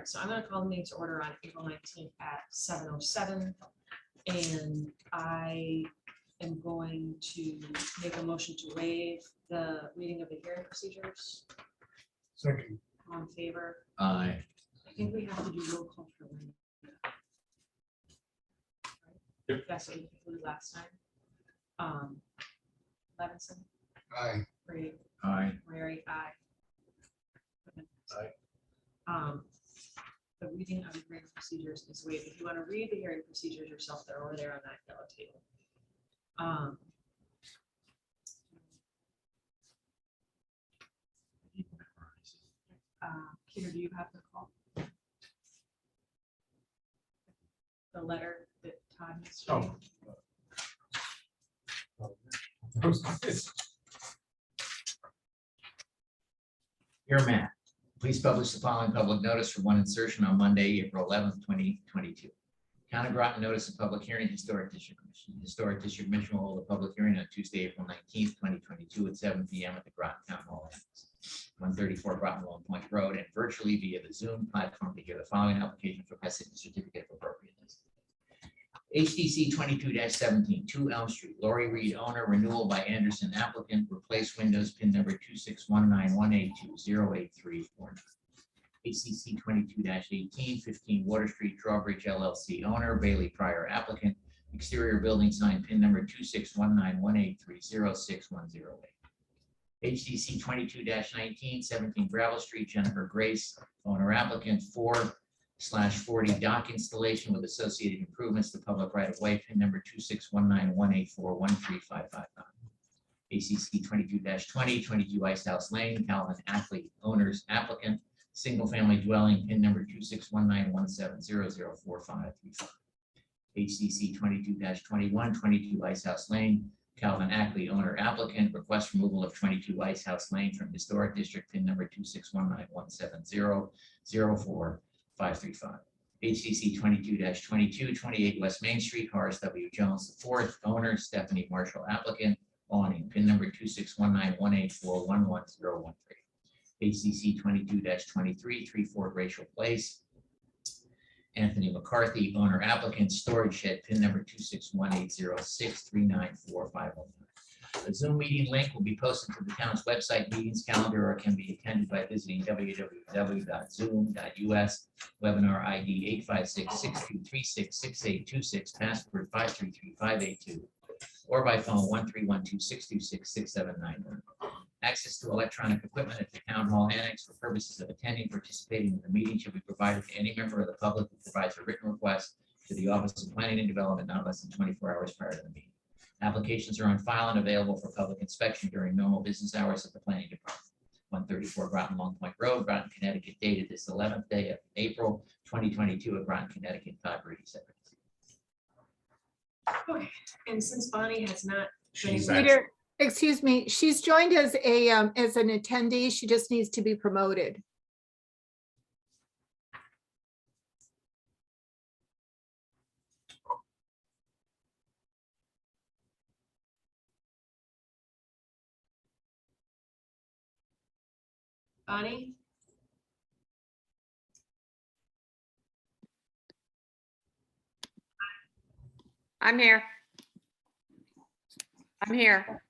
so I'm gonna call the meeting to order on April 19th at 7:07. And I am going to make a motion to waive the reading of the hearing procedures. Second. All in favor? Aye. I think we have to do roll call for Linda. Yep. That's what we did last time. Levinson, Aye. Brady, Aye. Mary, aye. Aye. The reading of the hearing procedures is waived. If you want to read the hearing procedures yourself, they're over there on that yellow table. Peter, do you have the call? The letter that Todd has. Dear Matt, please publish the following public notice for one insertion on Monday, April 11th, 2022. Town of Groton notice of public hearing, Historic District Commission. Historic District Commission will hold a public hearing on Tuesday, April 19th, 2022 at 7 p.m. at the Groton Town Hall, 134 Groton Long Point Road, and virtually via the Zoom platform to hear the following application for passage and certificate of appropriateness. HDC 22-17, 2 Elm Street, Lori Reed, owner, renewal by Anderson applicant, replace windows, pin number 26191820834. HCC 22-18, 15 Water Street, Drawbridge LLC, owner, Bailey Pryor applicant, exterior building sign, pin number 26191830610. HCC 22-19, 17 Gravel Street, Jennifer Grace, owner applicant, 4/40 dock installation with associated improvements to public right of way, pin number 26191841355. ACC 22-20, 22 Ice House Lane, Calvin Ackley, owners applicant, single family dwelling, pin number 2619170045535. HCC 22-21, 22 Ice House Lane, Calvin Ackley, owner applicant, request removal of 22 Ice House Lane from historic district, pin number 2619170045535. HCC 22-22, 28 West Main Street, Horace W. Jones IV, owner, Stephanie Marshall applicant, awning, pin number 2619184111013. HCC 22-23, 3 Fort Rachel Place, Anthony McCarthy, owner applicant, storage shed, pin number 26180639451. The Zoom meeting link will be posted to the town's website meetings calendar, or can be attended by visiting www.zoom.us. Webinar ID 856-6236-6826, password 533582, or by phone 13126266791. Access to electronic equipment at the town hall annex for purposes of attending, participating in the meeting should be provided to any member of the public who provides a written request to the Office of Planning and Development not less than 24 hours prior to the meeting. Applications are on file and available for public inspection during normal business hours at the Planning Department. 134 Groton Long Point Road, Groton, Connecticut, dated this 11th day of April 2022 at Groton, Connecticut. Todd Brady, Secretary. Okay, and since Bonnie has not. She's Peter, excuse me, she's joined as an attendee. She just needs to be promoted. Bonnie? I'm here. I'm here.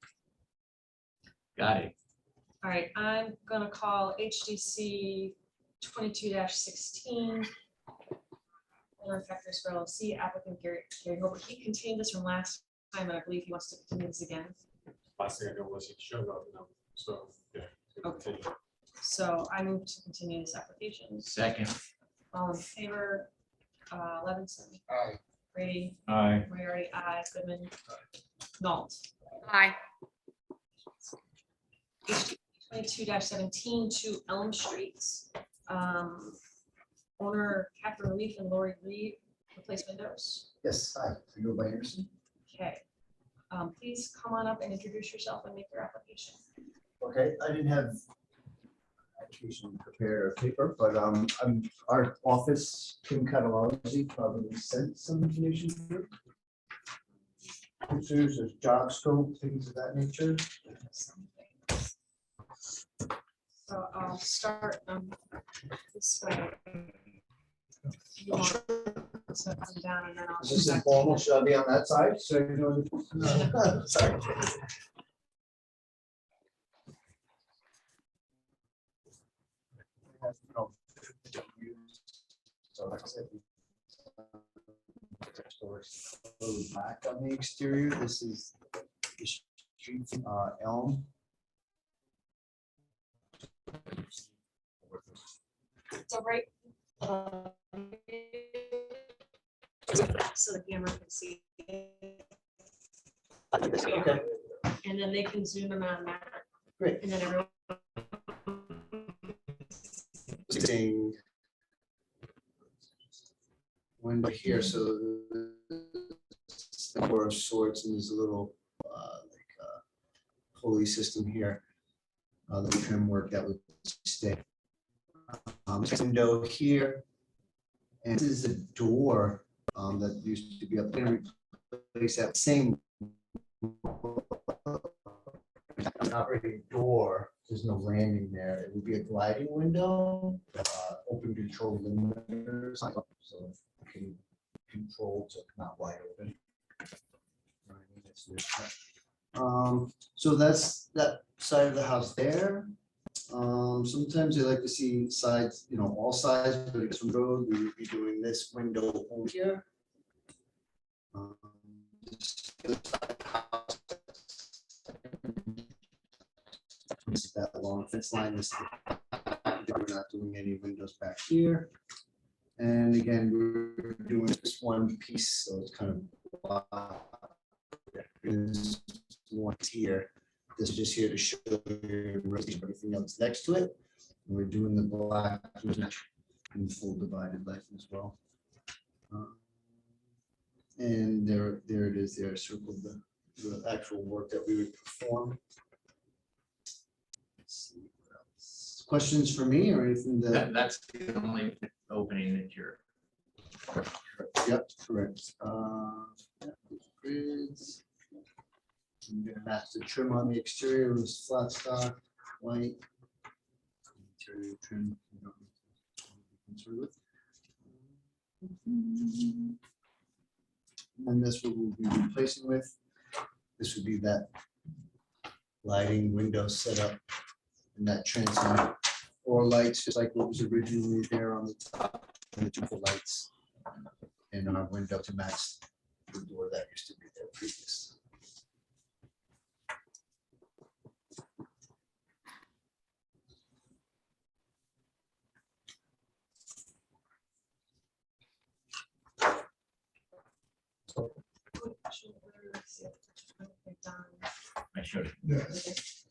Got it. All right, I'm gonna call HDC 22-16. Owner Factors for LLC, applicant Gary Hobart. He continued this from last time, and I believe he wants to continue this again. Last thing I know was he showed up, so, yeah. Okay. So I move to continue this application. Second. All in favor, Levinson, Aye. Brady, Aye. Moriarty, aye, Goodman, Nault. Hi. 22-17 to Elm Street. Owner Catherine Reef and Lori Reed, replace windows. Yes, hi, I go by Anderson. Okay. Please come on up and introduce yourself and make your application. Okay, I didn't have application prepared paper, but our office, Kim Catalogzi, probably sent some information through. Pictures of job scope, things of that nature. So I'll start this way. You want to come down and then I'll. Is this come back to informal? you. Should I be on that side? So you know. Sorry. So like I said, back on the exterior, this is the street, Elm. So right. So the camera can see. Okay, And then they can zoom in on that. great. And then everyone. Seeing window here, so it's the door of sorts, and there's a little pulley system here. The trim work that would stay. Window here, and this is a door that used to be up there. Replace that same operating door. There's no landing there. It would be a gliding window, open control limiters, so you can control to come out wide open. So that's that side of the house there. Sometimes they like to see sides, all sides, but it's from the road, we would be doing this window over here. This is that long fence line. We're not doing any windows back here. And again, we're doing this one piece, so it's kind of is one here. This is just here to show you everything else next to it. And we're doing the black in full divided life as well. And there it is. There, circled the actual work that we would perform. Let's see what else. Questions for me or anything That's the only opening that you're. Yep, correct. Yeah, grids. I'm gonna match the trim on the exterior with flat stock, white. Interior trim. you don't need to be concerned with. And this what we'll be replacing with. This would be that lighting window setup and that transom or lights, just like what was originally there on the top, and the two lights in our window to match the door that used to be there previous. I showed it. Then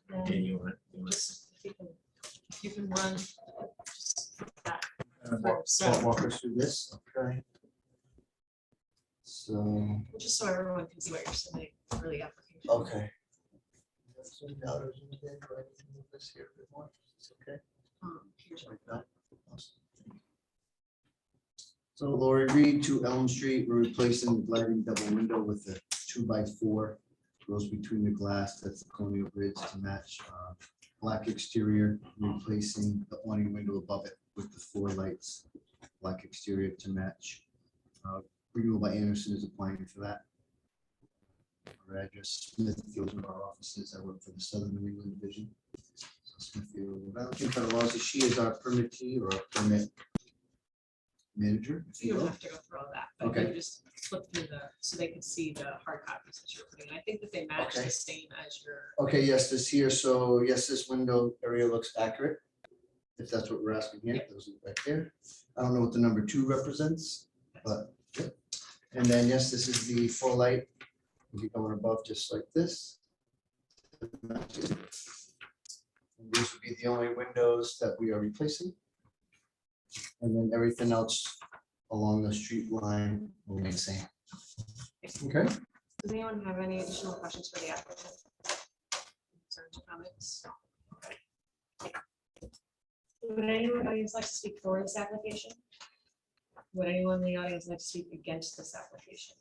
And you want. just, if you can run. just that. Walk us through this, okay? So, Just so everyone can see what you're submitting for the application. okay. Okay. Here's Like that. So Lori Reed, 2 Elm Street, we're replacing the gliding double window with a 2x4. Goes between the glass, that's the colonial grids to match black exterior, replacing the awning window above it with the 4 lights, black exterior to match. Renewal by Anderson is applying for that. Our address, Smithfield, one of our offices, I work for the Southern New England Division. So Smithfield, Valentin Federalizzi, she is our permittee or our permit manager. if You you don't will. have to go through all that, but Okay. you just flip through so they can see the hard copies that you're putting. in. I think that they match Okay. the same as your. Okay, yes, this here, so yes, this window area looks accurate. If that's what we're asking here, those are right there. I don't know what the number 2 represents, but, yep. And then, yes, this is the full light. We'll be going above just like this. And these would be the only windows that we are replacing. And then everything else along the street line will remain the same. Okay. Does anyone have any additional questions for the applicant? Concerns or comments? Would anyone in the audience like to speak for this application? Would anyone in the audience like to speak against this application?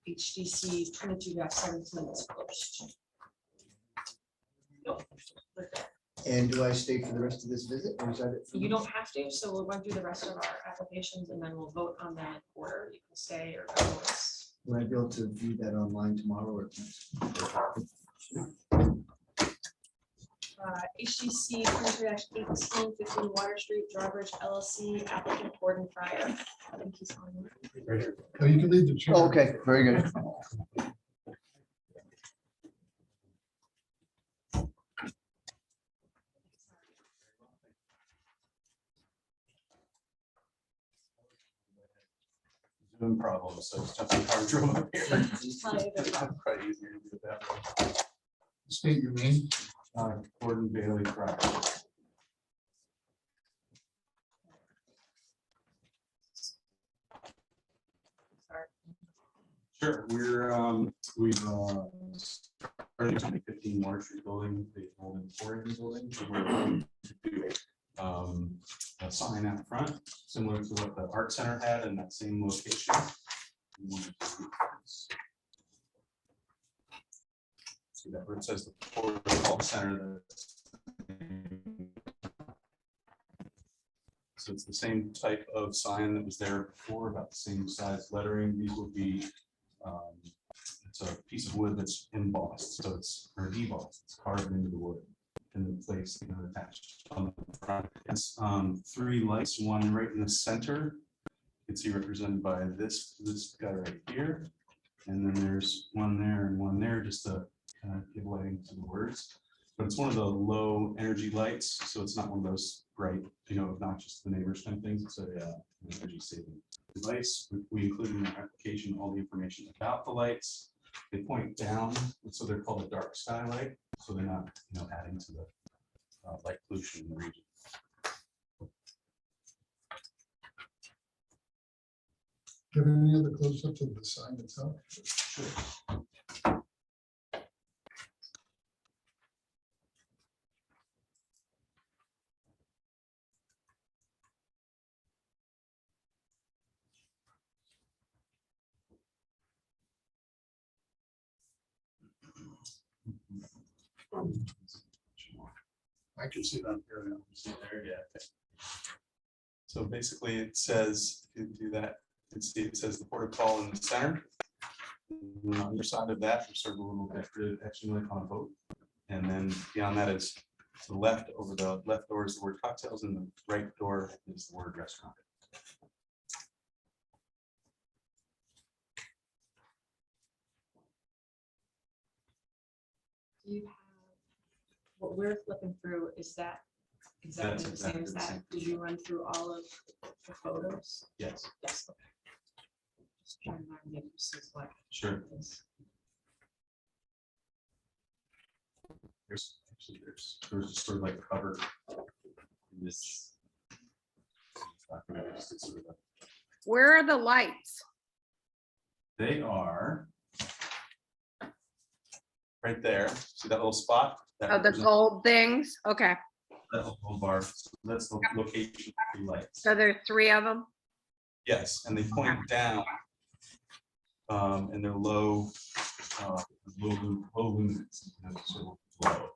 HDC 22-17 is closed. Nope. We're good. And do I stay for the rest of this visit, or is that it? for You me? don't have to, so we'll run through the rest of our applications and then we'll vote on them in order. You can stay or go. Will I be able to view that online tomorrow or? HTC 23-1815 Water Street, Drawbridge LLC, applicant Gordon Fryer. I think he's on. Right here. Oh, you can leave the chair. Okay, very good. Zoom problem, so it's just a car drove up here. Just tell you the problem. Quite easier to do it that way. State your name. Gordon Bailey Fryer. Sorry. Sure, we've started 2015 Water Street building, the old Emporium building. So we're going to do a sign out front, similar to what the Art Center had in that same location. We wanted to do this. See that where it says the Protocol Center. So it's the same type of sign that was there before, about the same size lettering. These will be, it's a piece of wood that's embossed, so it's, or debossed, it's carved into the wood and the place, attached on the front. It's 3 lights, one right in the center. You can see represented by this guy right here. And then there's one there and one there, just to kind of give lighting to the words. But it's one of the low energy lights, so it's not one of those bright, obnoxious to the neighbors kind of things. It's a energy saving device. We included in our application all the information about the lights. They point down, so they're called a dark skylight, so they're not, adding to the light pollution in the region. Do you have any other close-ups of the sign itself? I can see that here now. See there, yeah. Okay. So basically it says, if you do that, it says the protocol in the center. And on either side of that, there's sort of a little decorative etching like on a boat. And then beyond that is to the left, over the left door is the word cocktails, and the right door is the word restaurant. Do you have, what we're flipping through, is that exactly the same exactly as the that? same. Did you run through all of the photos? Yes, Yes. Okay. Just trying to make you see what sure. it is. There's just sort of like a cover. In this. It's sort of a- Where are the lights? They are right there. See that little spot? That Oh, the represents gold things? Okay, that little bar. So that's the location of the lights. so there's 3 of them? Yes, and they point down. And they're low, low lumens. Sort of low.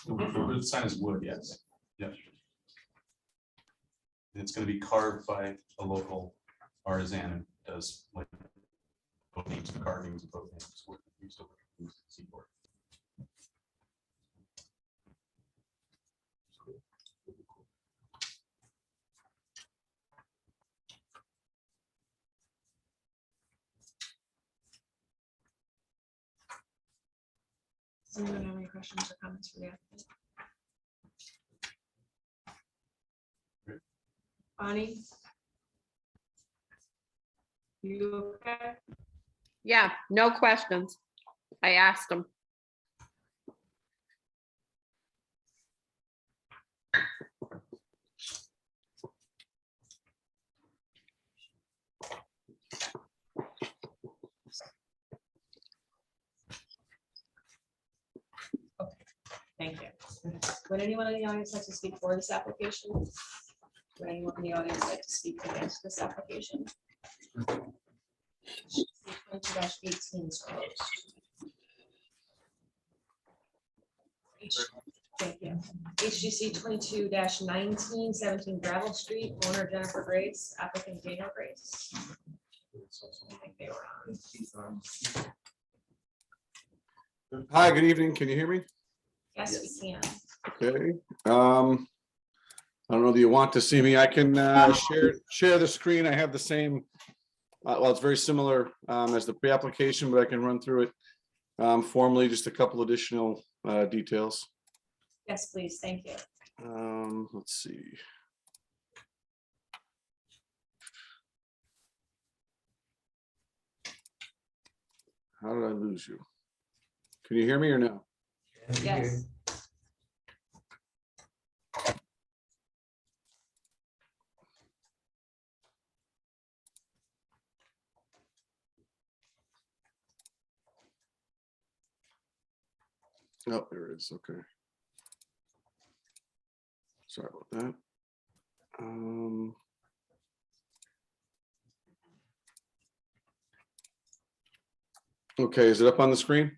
The sign is wood, yes. Yep. And it's going to be carved by a local artisan who does like both names and carvings of both names. Seaport. Does anyone have any questions or comments for the applicant? Bonnie? You okay? Yeah, no questions. I asked them. Thank you. Would anyone in the audience like to speak for this application? Would anyone in the audience like to speak against this application? 20-18 is closed. Thank you. HGC 22-19, 17 Gravel Street, owner Jennifer Grace, applicant Daniel Grace. I think they were on. Hi, good evening. Can you hear me? Yes, we can. Okay. I don't know, do you want to see me? I can share the screen. I have the same, well, it's very similar as the pre-application, but I can run through it formally, just a couple additional details. Yes, please. Thank you. Let's see. How did I lose you? Can you hear me or no? Yes. Oh, there it is. Okay. Sorry about that. Okay, is it up on the screen?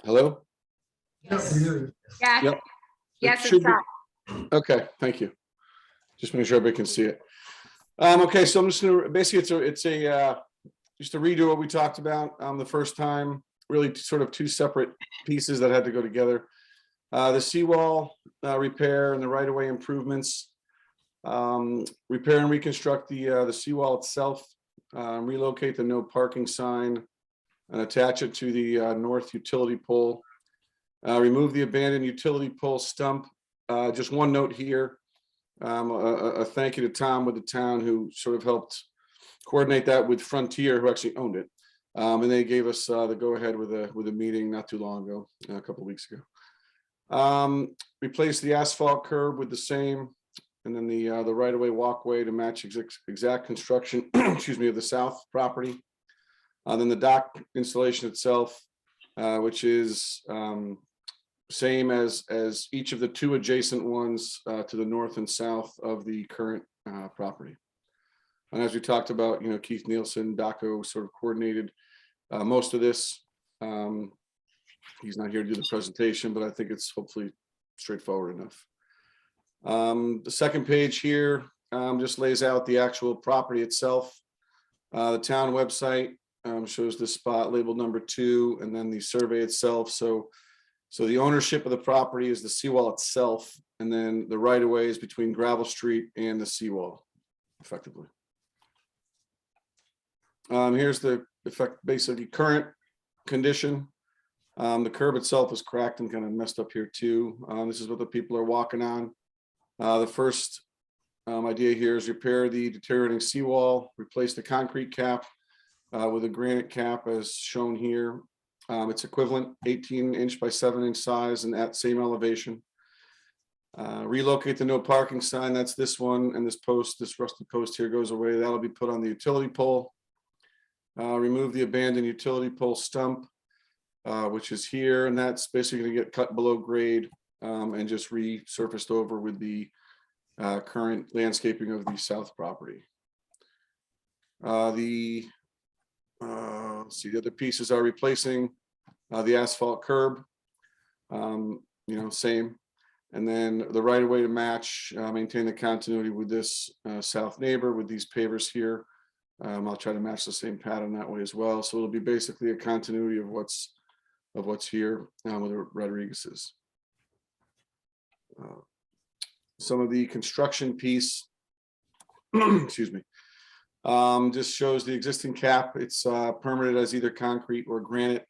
Hello? Yes. We hear you. Yes, Yep. yes, It should it's be- up. Okay, thank you. Just make sure everybody can see it. Okay, so I'm just gonna, basically, it's a just a redo what we talked about the first time, really sort of two separate pieces that had to go together. The seawall repair and the right-of-way improvements. Repair and reconstruct the seawall itself, relocate the no parking sign and attach it to the north utility pole. Remove the abandoned utility pole stump. Just one note here. A thank you to Tom with the town who sort of helped coordinate that with Frontier, who actually owned it. And they gave us the go-ahead with a meeting not too long ago, a couple of weeks ago. Replace the asphalt curb with the same, and then the right-of-way walkway to match exact construction, excuse me, of the south property. Then the dock installation itself, which is same as each of the two adjacent ones to the north and south of the current property. And as we talked about, Keith Nielsen, DACO sort of coordinated most of this. He's not here to do the presentation, but I think it's hopefully straightforward enough. The second page here just lays out the actual property itself. The town website shows the spot labeled number 2, and then the survey itself. So the ownership of the property is the seawall itself, and then the right of way is between Gravel Street and the seawall, effectively. Here's the basically current condition. The curb itself is cracked and kind of messed up here too. This is what the people are walking on. The first idea here is repair the deteriorating seawall, replace the concrete cap with a granite cap as shown here. It's equivalent 18-inch by 7-inch size and at same elevation. Relocate the no parking sign. That's this one, and this post, this rusty post here goes away. That'll be put on the utility pole. Remove the abandoned utility pole stump, which is here, and that's basically going to get cut below grade and just resurfaced over with the current landscaping of the south property. Let's see, the other pieces are replacing the asphalt curb, same. And then the right of way to match, maintain the continuity with this south neighbor with these pavers here. I'll try to match the same pattern that way as well. So it'll be basically a continuity of what's here with the Rodriguez's. Some of the construction piece, excuse me, just shows the existing cap. It's permitted as either concrete or granite.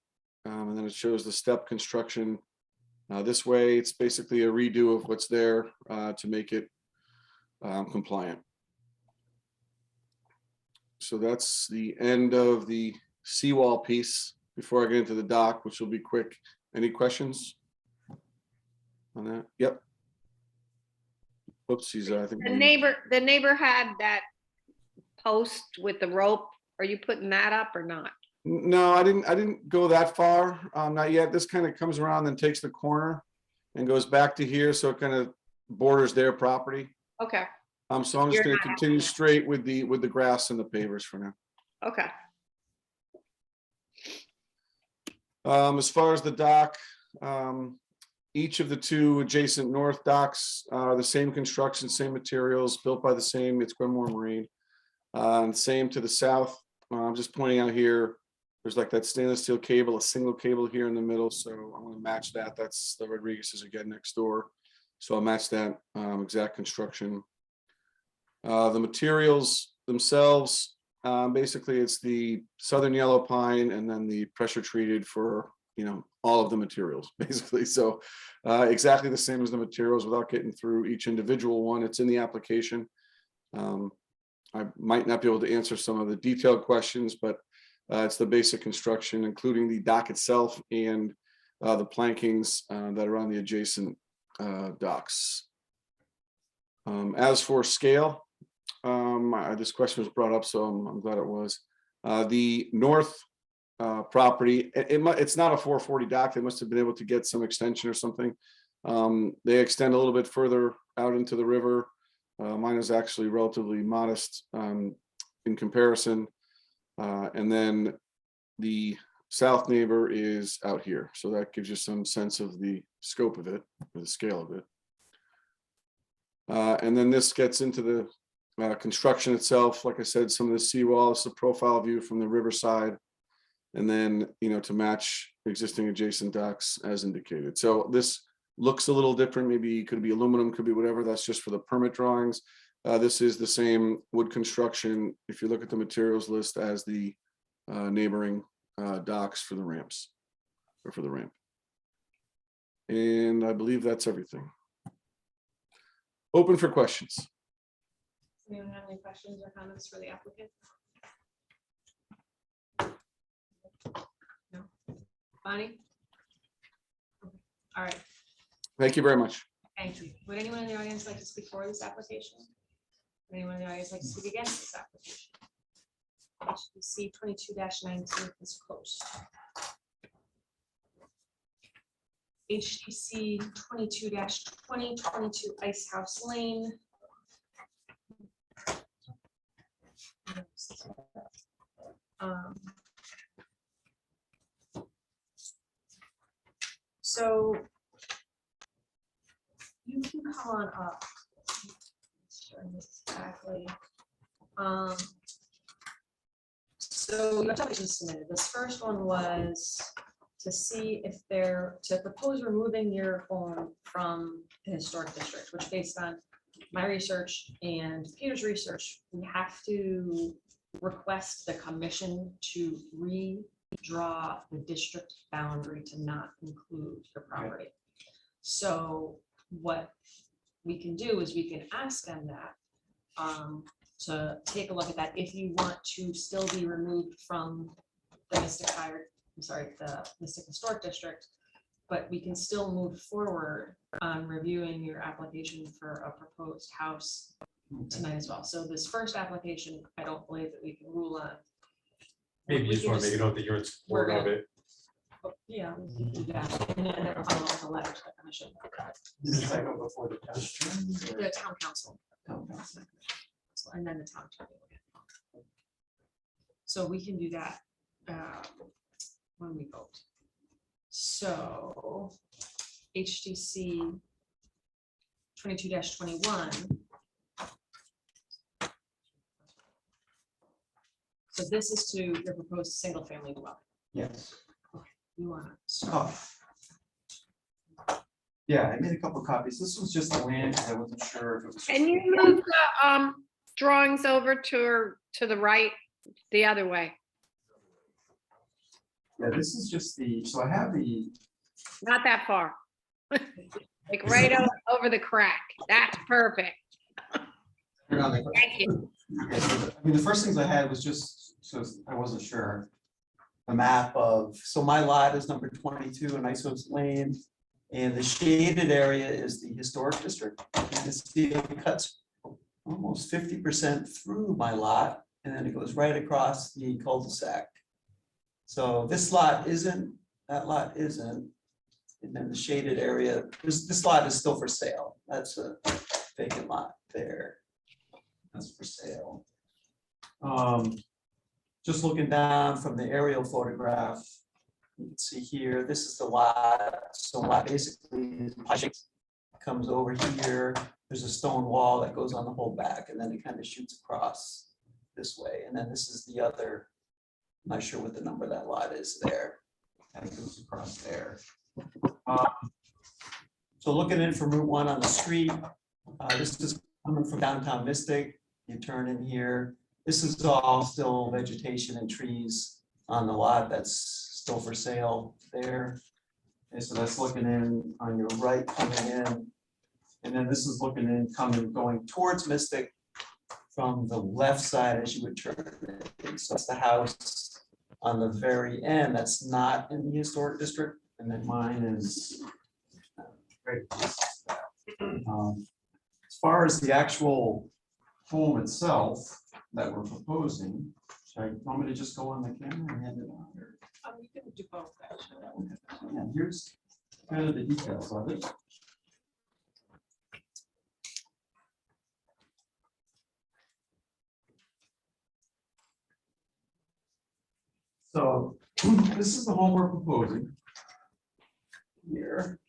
And then it shows the step construction this way. It's basically a redo of what's there to make it compliant. So that's the end of the seawall piece before I get into the dock, which will be quick. Any questions on that? Yep. Oopsies, I think. The neighbor had that post with the rope. Are you putting that up or not? No, I didn't go that far. Not yet. This kind of comes around and takes the corner and goes back to here. So it kind of borders their property. Okay, So I'm just going to continue straight with the grass and the pavers for now. okay. As far as the dock, each of the two adjacent north docks are the same construction, same materials, built by the same, it's Gwenmore Marine. And same to the south. I'm just pointing out here, there's like that stainless steel cable, a single cable here in the middle. So I'm going to match that. That's the Rodriguez's again next door. So I'll match that exact construction. The materials themselves, basically it's the southern yellow pine and then the pressure treated for, all of the materials basically. So exactly the same as the materials without getting through each individual one. It's in the application. I might not be able to answer some of the detailed questions, but it's the basic construction, including the dock itself and the plankings that are on the adjacent docks. As for scale, this question was brought up, so I'm glad it was. The north property, it's not a 440 dock. They must have been able to get some extension or something. They extend a little bit further out into the river. Mine is actually relatively modest in comparison. And then the south neighbor is out here. So that gives you some sense of the scope of it, or the scale of it. And then this gets into the construction itself. Like I said, some of the seawall, it's a profile view from the riverside. And then, to match existing adjacent docks as indicated. So this looks a little different. Maybe it could be aluminum, could be whatever. That's just for the permit drawings. This is the same wood construction, if you look at the materials list, as the neighboring docks for the ramps, or for the ramp. And I believe that's everything. Open for questions. Anyone have any questions or comments for the applicant? No. Bonnie? All right, Thank you very much. thank you. Would anyone in the audience like to speak for this application? Would anyone in the audience like to speak against this application? HBC 22-19 is closed. HDC 22-20, 22 Ice House Lane. So you can come on up. Showing this exactly. So your application is submitted. This first one was to see if to propose removing your home from the historic district, which based on my research and Peter's research, we have to request the commission to redraw the district boundary to not include your property. So what we can do is we can ask them that to take a look at that if you want to still be removed from the the Mystic Historic District, but we can still move forward on reviewing your application for a proposed house tonight as well. So this first application, I don't believe that we can rule on. Maybe you We just can want to make a note that you're in support we're of gonna- it. Yeah, we can do that. And then I'll follow up a letter to the commission. Does that go before the test? The town council. And then the town attorney. So we can do that when we vote. So HDC 22-21. So this is to your proposed single family dwelling. Yes. You want to start? Yeah, I made a couple copies. This was just the land, 'cause I wasn't sure if it was. Can you move the drawings over to the right, the other way? Yeah, this is just so I have the, Not that far. Like right over the crack. That's perfect. Thank you. the first things I had was just, so I wasn't sure. A map of, so my lot is number 22 in Isos Lane, and the shaded area is the historic district. And it's it cuts almost 50% through my lot, and then it goes right across the cul-de-sac. So this lot isn't, that lot isn't, and then the shaded area, this lot is still for sale. That's a vacant lot there. That's for sale. Just looking down from the aerial photograph, You can see here, this is the lot. So lot basically comes over here. There's a stone wall that goes on the whole back, and then it kind of shoots across this way. And then this is the other, I'm not sure what the number of that lot is there. And it goes across there. So looking in from Route 1 on the street, this is coming from downtown Mystic. You turn in here. This is all still vegetation and trees on the lot that's still for sale there. And so that's looking in on your right coming in. And then this is looking in going towards Mystic from the left side as you would turn in. So that's the house on the very end that's not in the historic district. And then mine is right. As far as the actual home itself that we're proposing, should I want me to just go on the camera and hand it on? Or- You can do both, actually. Yeah, here's kind of the details of it. So this is the home we're proposing here.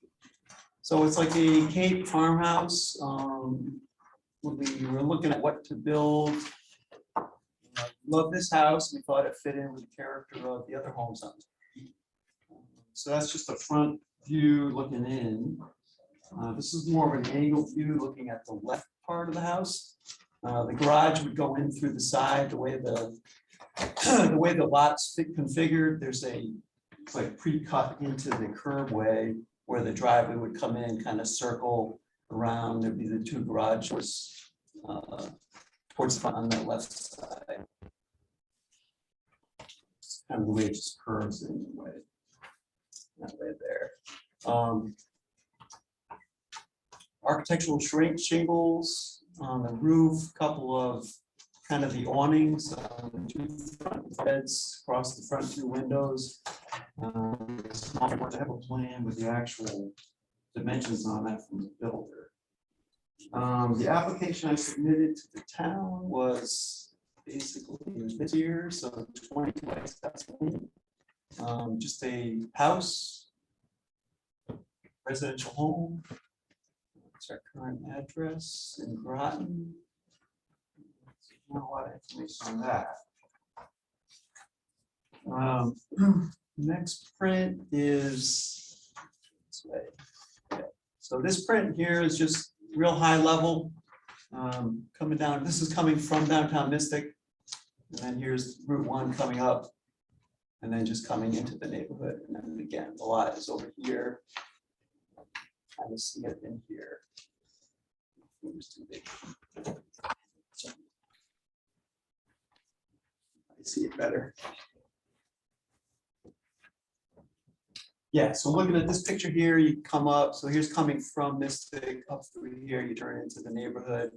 So it's like a Cape farmhouse. We're looking at what to build. Love this house. We thought it fit in with the character of the other homes on the street. So that's just a front view looking in. This is more of an angled view looking at the left part of the house. The garage would go in through the side, the way the lot's configured. There's it's like pre-cut into the curbway where the driveway would come in, kind of circle around. There'd be the two garages towards the front on the left side. It's kind of the way it just curves in the way. That way there. Architectural shingles on the roof, couple of kind of the awnings on the two front beds across the front two windows. Small to have a plan with the actual dimensions on that from the builder. The application I submitted to the town was basically this year, so 2020. Just a house, residential home. It's our current address in Groton. Not a lot of information on that. Next print is this way. Yeah. So this print here is just real high level. Coming down, this is coming from downtown Mystic. And then here's Route 1 coming up. And then just coming into the neighborhood. And then again, the lot is over here. I can see it in here. It was too big. I see it better. Yeah, so looking at this picture here, you come up, so here's coming from Mystic up through here, you turn into the neighborhood.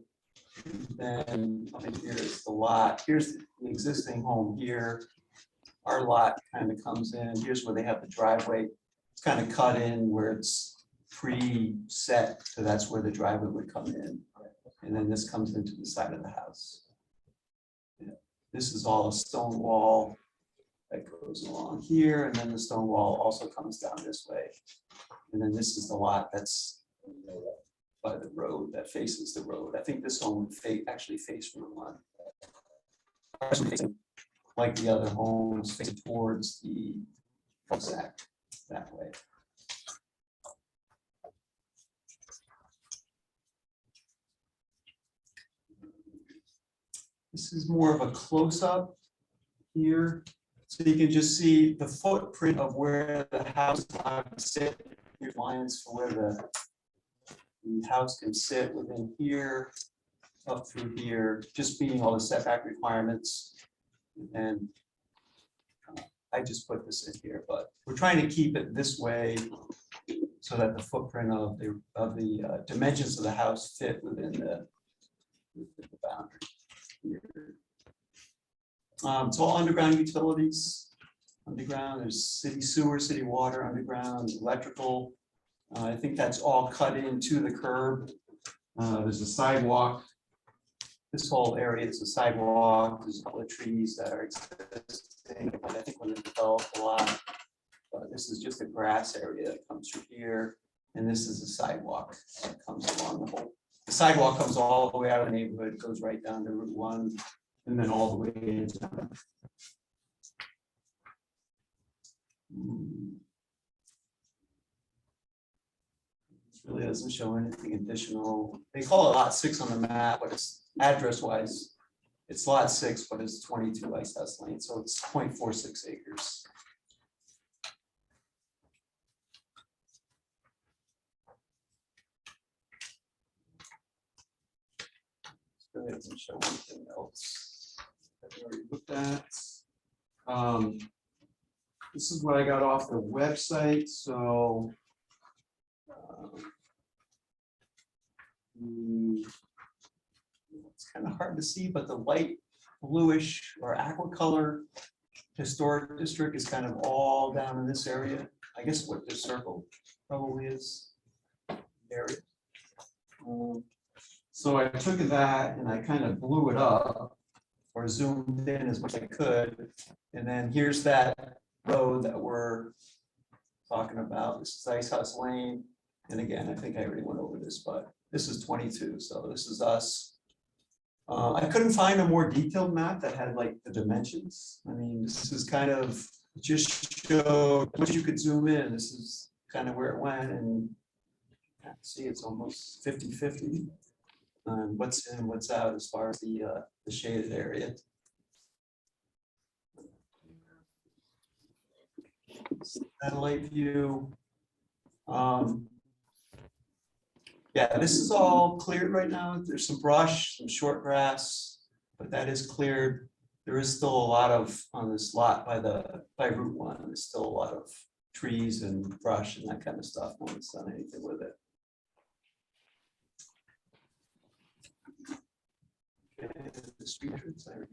Then up in here is the lot. Here's the existing home here. Our lot kind of comes in. Here's where they have the driveway. It's kind of cut in where it's pre-set, so that's where the driveway would come in. And then this comes into the side of the house. Yeah. This is all a stone wall that goes along here, and then the stone wall also comes down this way. And then this is the lot that's by the road, that faces the road. I think this home would actually face Route 1. Like the other homes, facing towards the cul-de-sac that way. This is more of a close-up here. So you can just see the footprint of where the house would sit. Here's lines for where the house can sit within here, up through here, just meeting all the setback requirements. And I just put this in here, but we're trying to keep it this way so that the footprint of the dimensions of the house fit within the boundary here. It's all underground utilities. Underground, there's city sewer, city water, underground, electrical. I think that's all cut into the curb. There's a sidewalk. This whole area is a sidewalk. There's a couple of trees that are existing. I think when they developed a lot, but this is just a grass area that comes through here. And this is a sidewalk that comes along the whole. The sidewalk comes all the way out of the neighborhood, goes right down to Route 1, and then all the way into. This really doesn't show anything additional. They call it lot 6 on the map, but it's address wise. It's lot 6, but it's 22 Ice House Lane, so it's 0.46 acres. Really doesn't show anything else that we already looked at. This is what I got off the website, so. It's kind of hard to see, but the light bluish or aqua color historic district is kind of all down in this area. I guess what this circle probably is. Area. So I took that and I kind of blew it up or zoomed in as much as I could. And then here's that road that we're talking about. This is Ice House Lane. And again, I think I already went over this, but this is 22. So this is us. I couldn't find a more detailed map that had like the dimensions. I mean, this is kind of just showed what you could zoom in. This is kind of where it went, and see it's almost 50-50. What's in, what's out as far as the shaded area. Satellite view. Yeah, this is all cleared right now. There's some brush, some short grass, but that is cleared. There is still a lot of, on this lot by Route 1, there's still a lot of trees and brush and that kind of stuff. No one's done anything with it. Okay, the street entrance, the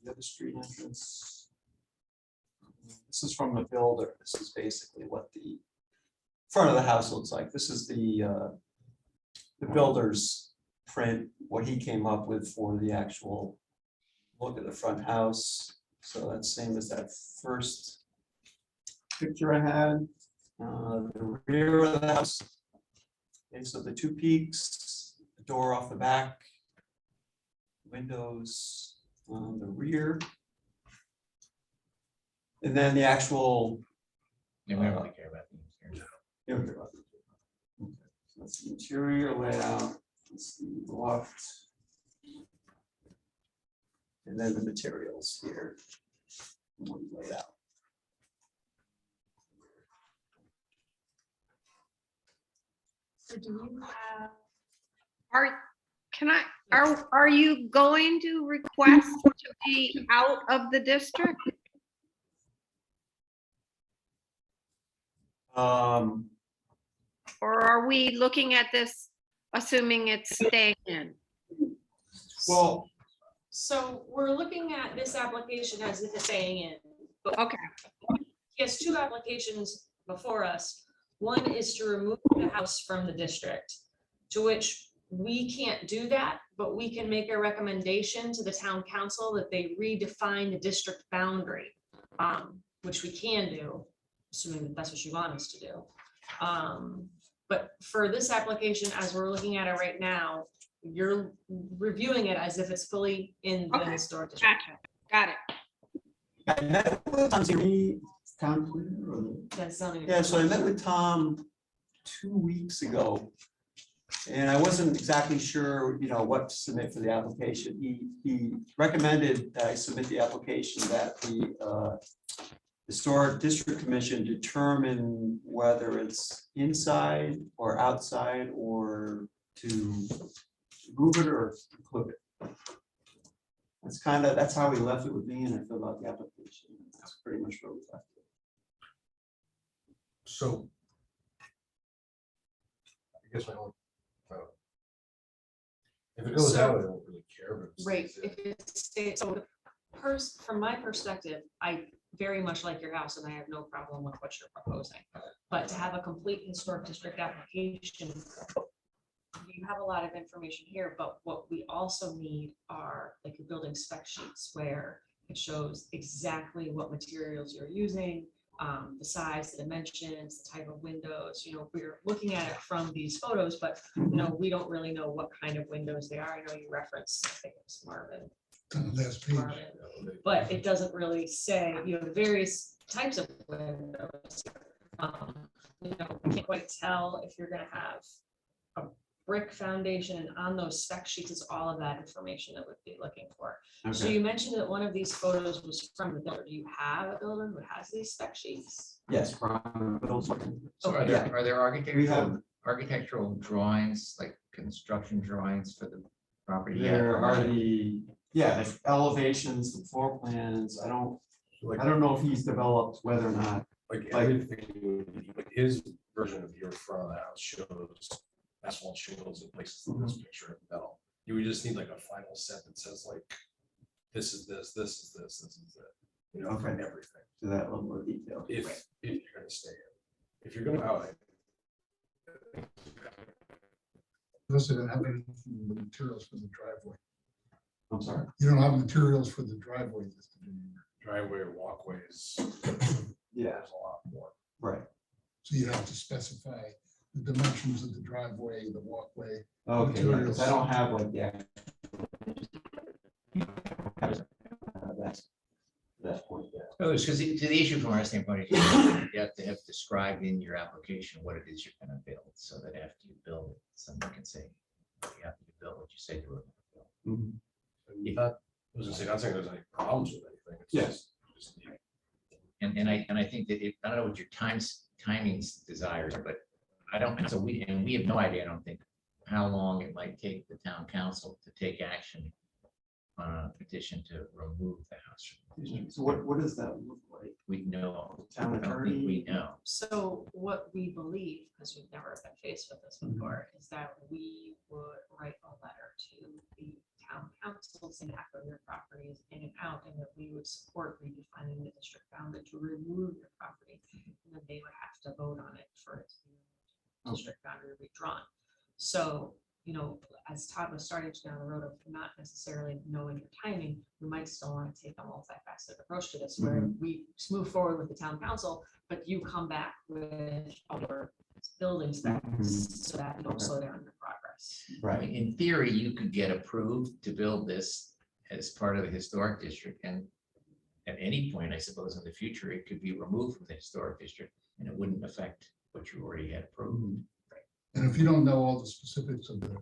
other street entrance. This is from the builder. This is basically what the front of the house looks like. This is the builder's print, what he came up with for the actual look at the front house. So that's same as that first picture I had. The rear of the house. Okay, so the 2 peaks, the door off the back, windows on the rear. And then the actual. Yeah, we don't really care about the interior. Okay, so that's the interior layout. That's the loft. And then the materials here. Laid out. So do you have, Are you going to request to be out of the district? Or are we looking at this, assuming it's staying in? Well, so we're looking at this application as if it's staying in. But Okay, he has 2 applications before us. One is to remove the house from the district, to which we can't do that, but we can make a recommendation to the town council that they redefine the district boundary, which we can do, assuming that that's what you want us to do. But for this application, as we're looking at it right now, you're reviewing it as if it's fully in the Okay. historic district. gotcha, got it. I met with Tom Zeri, town planner, or That's zoning. yeah, so I met with Tom 2 weeks ago. And I wasn't exactly sure, what to submit for the application. He recommended that I submit the application that the Historic District Commission determine whether it's inside or outside, or to move it or include it. That's how we left it with me, and I filled out the application. That's pretty much where we left it. So. I guess I don't. If it goes out, I don't really care. But if it Right, stays in- if it's, so from my perspective, I very much like your house and I have no problem with what you're proposing. But to have a complete historic district application, you have a lot of information here, but what we also need are like your building spec sheets where it shows exactly what materials you're using, the size, the dimensions, the type of windows, we're looking at it from these photos, but, we don't really know what kind of windows they are. I know you referenced, I think it's Marvin. On the last page. Marvin, but it doesn't really say, the various types of windows. We can't quite tell if you're gonna have a brick foundation, and on those spec sheets is all of that information that we'd be looking for. So Okay. you mentioned that one of these photos was from the builder. Do you have a builder who has these spec sheets? Yes. Brian Biddle's- So are Okay. there, are there We have- architectural drawings, like construction drawings for the property? There are the elevations, the floor plans. I don't know if he's developed whether or not. Like Like- everything, like his version of your front of the house shows asphalt shingles in places in this picture of metal. You would just need like a final set that says like, this is this, this is this, this is that, from Okay. everything. To that level of detail. If you're gonna stay in. If you're gonna out. Plus, you don't have any from the materials for the driveway. I'm sorry. You don't have materials for the driveway listed in here. Driveway or walkways. Yeah, There's a lot more. right. So you have to specify the dimensions of the driveway, the walkway. Okay, because I don't have like the actual. That point there. Because the issue from our standpoint, is you have to have described in your application what it is you're gonna build, so that after you build it, someone can say, yeah, you build what you say you were gonna build. And not, I was gonna say, not saying there's any problems with anything. It's Yes. just- And I think that I don't know what your timings desires are, but I don't, so we have no idea, I don't think, how long it might take the town council to take action on a petition to remove the house from the district. So what does that look like? We know, I Town don't think attorney? we know. So what we believe, because we've never been faced with this before, is that we would write a letter to the town council saying after your property is in and out, and that we would support redefining the district boundary to remove your property. And then they would have to vote on it for it to be district boundary redrawn. So, as Todd was starting to down the road of not necessarily knowing your timing, we might still want to take a multifaceted approach to this, where we move forward with the town council, but you come back with other building specs so that you don't slow down your progress. I Right. mean, in theory, you could get approved to build this as part of the historic district, and at any point, I suppose, in the future, it could be removed from the historic district, and it wouldn't affect what you already had approved. And if you don't know all the specifics of the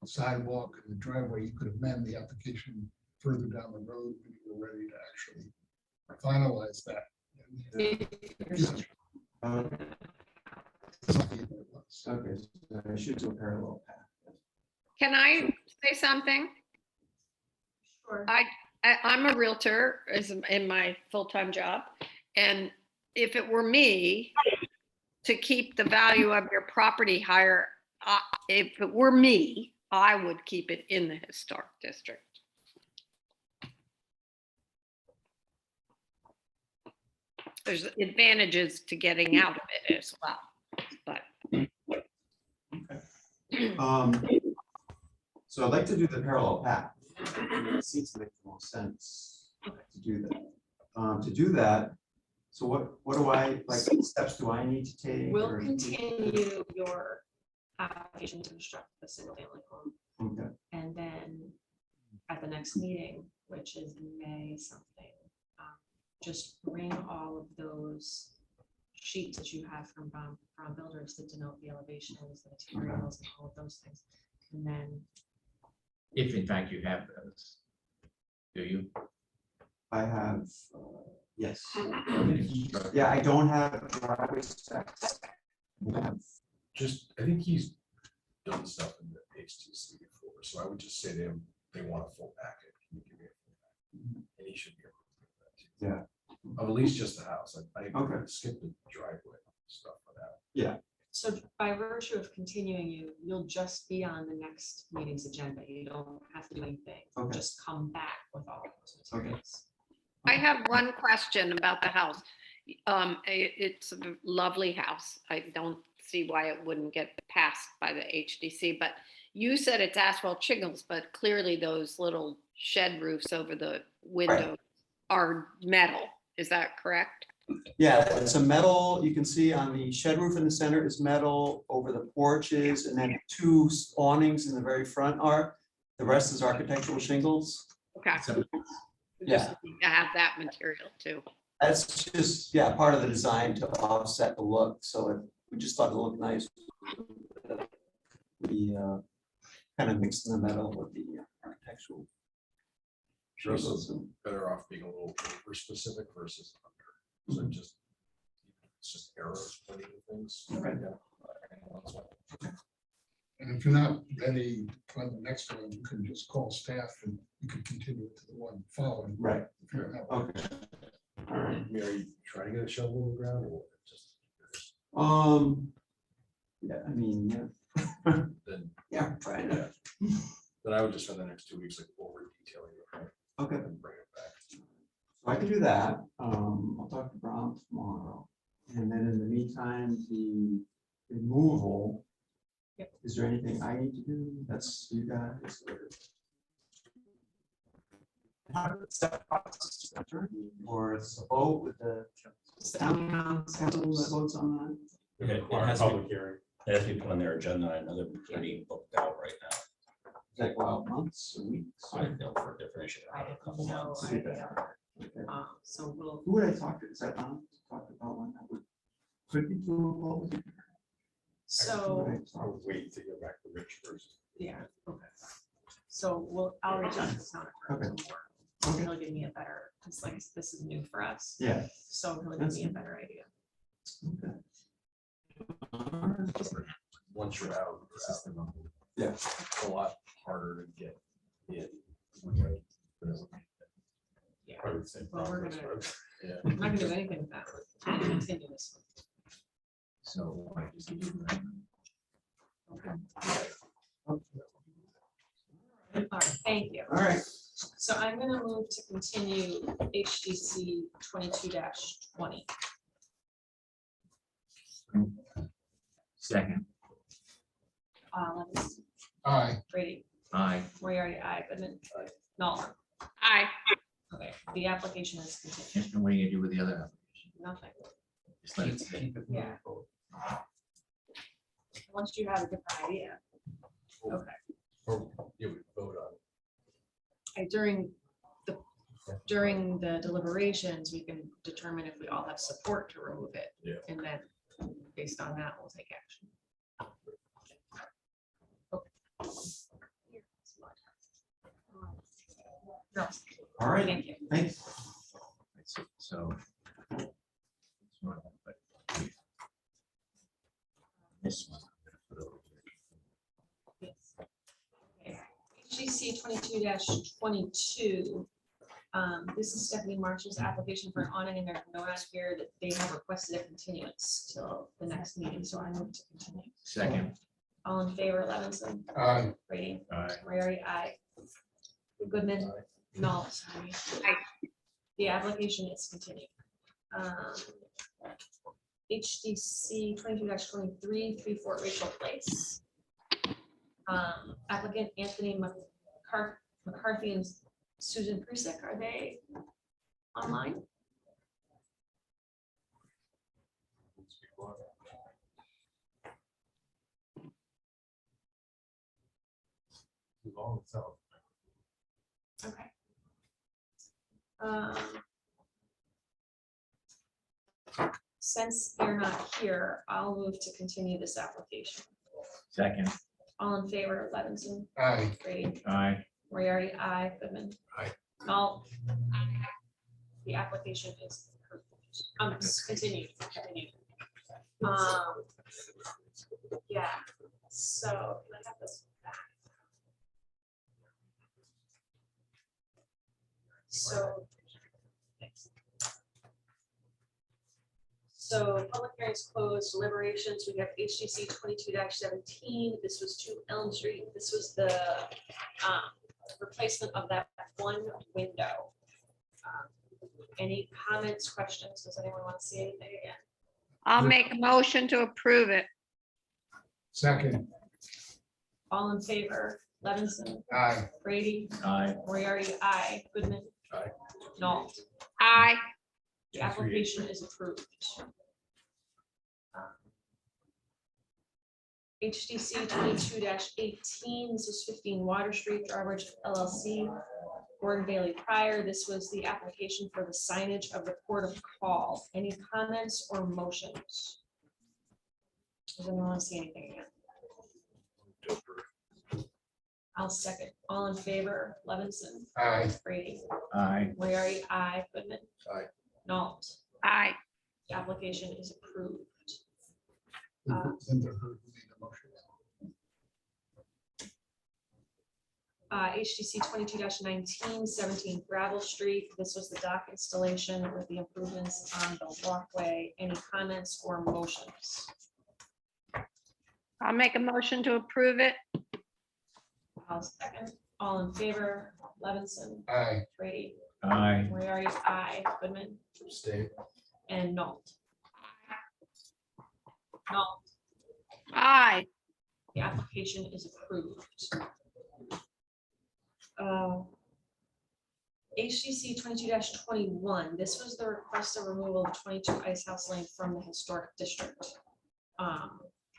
sidewalk and the driveway, you could amend the application further down the road when you're ready to actually finalize that. Okay, so I should do a parallel path. Can I say something? Sure. I'm a realtor in my full-time job. And if it were me to keep the value of your property higher, if it were me, I would keep it in the historic district. There's advantages to getting out of it as well, but. So I'd like to do the parallel path. It seems to make the most sense to do that. To do that, so what do I, like, steps do I need to take? We'll or- continue your application to construct the single family home. Okay, And then at the next meeting, which is May something, just bring all of those sheets that you have from builders that denote the elevations, the materials, and all of those things. And then, If in fact you have those. Do you? I have, yes. Yeah, I don't have driveway specs. I have- I think he's done stuff in the HTC before, so I would just say to him, they want a full packet. Can you give me a full packet? And he should be able to do that. too. Yeah. Of at least just the house. I Okay. skipped the driveway stuff for that. so by virtue of continuing you'll just be on the next meeting's agenda. You don't have to do anything. Okay. Just come back with all of those Okay. materials. I have one question about the house. It's a lovely house. I don't see why it wouldn't get passed by the HDC, but you said it's asphalt shingles, but clearly those little shed roofs over the window are metal. Is that correct? Yeah, it's a metal, you can see on the shed roof in the center is metal, over the porches, and then two awnings in the very front are. The rest is architectural shingles. Okay. So We just need to have that material too. That's just, yeah, part of the design to offset the look, we just thought it looked nice. We kind of mixed the metal with the architectural. Sure, so shingles it's and- better off being a little over specific versus under. So it's just arrows pointing to things. Right. Yeah. And if you're not ready for the next one, you can just call staff and you can continue it to the one following. Right, If you're not. okay. All right. I mean, are you trying to get a shovel in the ground or just? Yeah, I mean, yeah. Then, Yeah, trying to. then I would just spend the next 2 weeks like over detailing it, right? Okay, And bring it back. so I can do that. I'll talk to Brown tomorrow. And then in the meantime, the removal. Yep. Is there anything I need to do? That's you guys. Or it's a vote with the town council that votes on that? It has public hearing. It has to be put on their agenda. I know they're pretty booked out right now. Does that go out months or weeks? I know for a different issue. I a have couple no months. idea. Okay. So we'll, Who would I talk to? Is that talk about one that would could be doable? so, I would wait to go back to Rich first. yeah, okay. So I'll reach out to the town Okay. tomorrow. He'll give me a better, because like, this is new for us, Yeah. so he'll give me a better idea. Okay. Once you're out, this is the number. Yeah. It's a lot harder to get in. Yeah. I would say. Well, we're progress, gonna- but, Yeah. I'm not gonna do anything with that. We're gonna continue this So. I just need to- one. All right, thank you. All right. So I'm gonna move to continue HDC 22-20. Second, Levin, Aye. Brady, aye. Moriarty, aye, Goodman, Aye. Nolan. Aye. Okay, the application is continued. And what are you gonna do with the other application? Nothing. Just let it sit. Yeah. Once you have a different idea. Okay. Or you would vote on it. During the deliberations, we can determine if we all have support to remove it. Yeah. And then based on that, we'll take action. Okay. No, All right. thank you. Thanks. So. This one. Yes. Okay. HGC 22-22. This is Stephanie Marshall's application for an awning, and there's no on here that they have requested a continuance till the next meeting, so I move to continue. Second, All in favor, Levinson, Aye. Brady, aye. Moriarty, aye. Goodman, no, sorry. Aye. The application is continued. HDC 22-23, 3 Fort Rachel Place. Applicant Anthony McCarthy and Susan Prusik, are they online? Okay. Since they're not here, I'll move to continue this application. Second, All in favor, Levinson, Aye. Brady, aye. Moriarty, aye, Goodman. Aye. All. The application is continued. Yeah, so can I have this back? So. thanks. So public hearings closed, deliberations, we have HGC 22-17, this was 2 Elm Street, this was the replacement of that one window. Any comments, questions, does anyone want to see anything again? I'll make a motion to approve it. Second. All in favor, Levinson, Aye. Brady, Aye. Moriarty, aye, Goodman. Aye. No, Aye. The application is approved. HDC 22-18, this was 15 Water Street, Drawbridge LLC, Gordon Bailey Pryor. This was the application for the signage of the port of call. Any comments or motions? Does anyone want to see anything again? I'll second. All in favor, Levinson, Aye. Brady, Aye. Moriarty, aye, Goodman. Aye. Nault. Aye. The application is approved. Linda heard who made the motion. HDC 22-19, 17 Gravel Street. This was the dock installation with the improvements on the walkway. Any comments or motions? I'll make a motion to approve it. I'll second. All in favor, Levinson, Aye. Brady, Aye. Moriarty, aye, Goodman, Abstain. and Nault. Nault, Aye. the application is approved. HDC 22-21, this was the request of removal of 22 Ice House Lane from the historic district.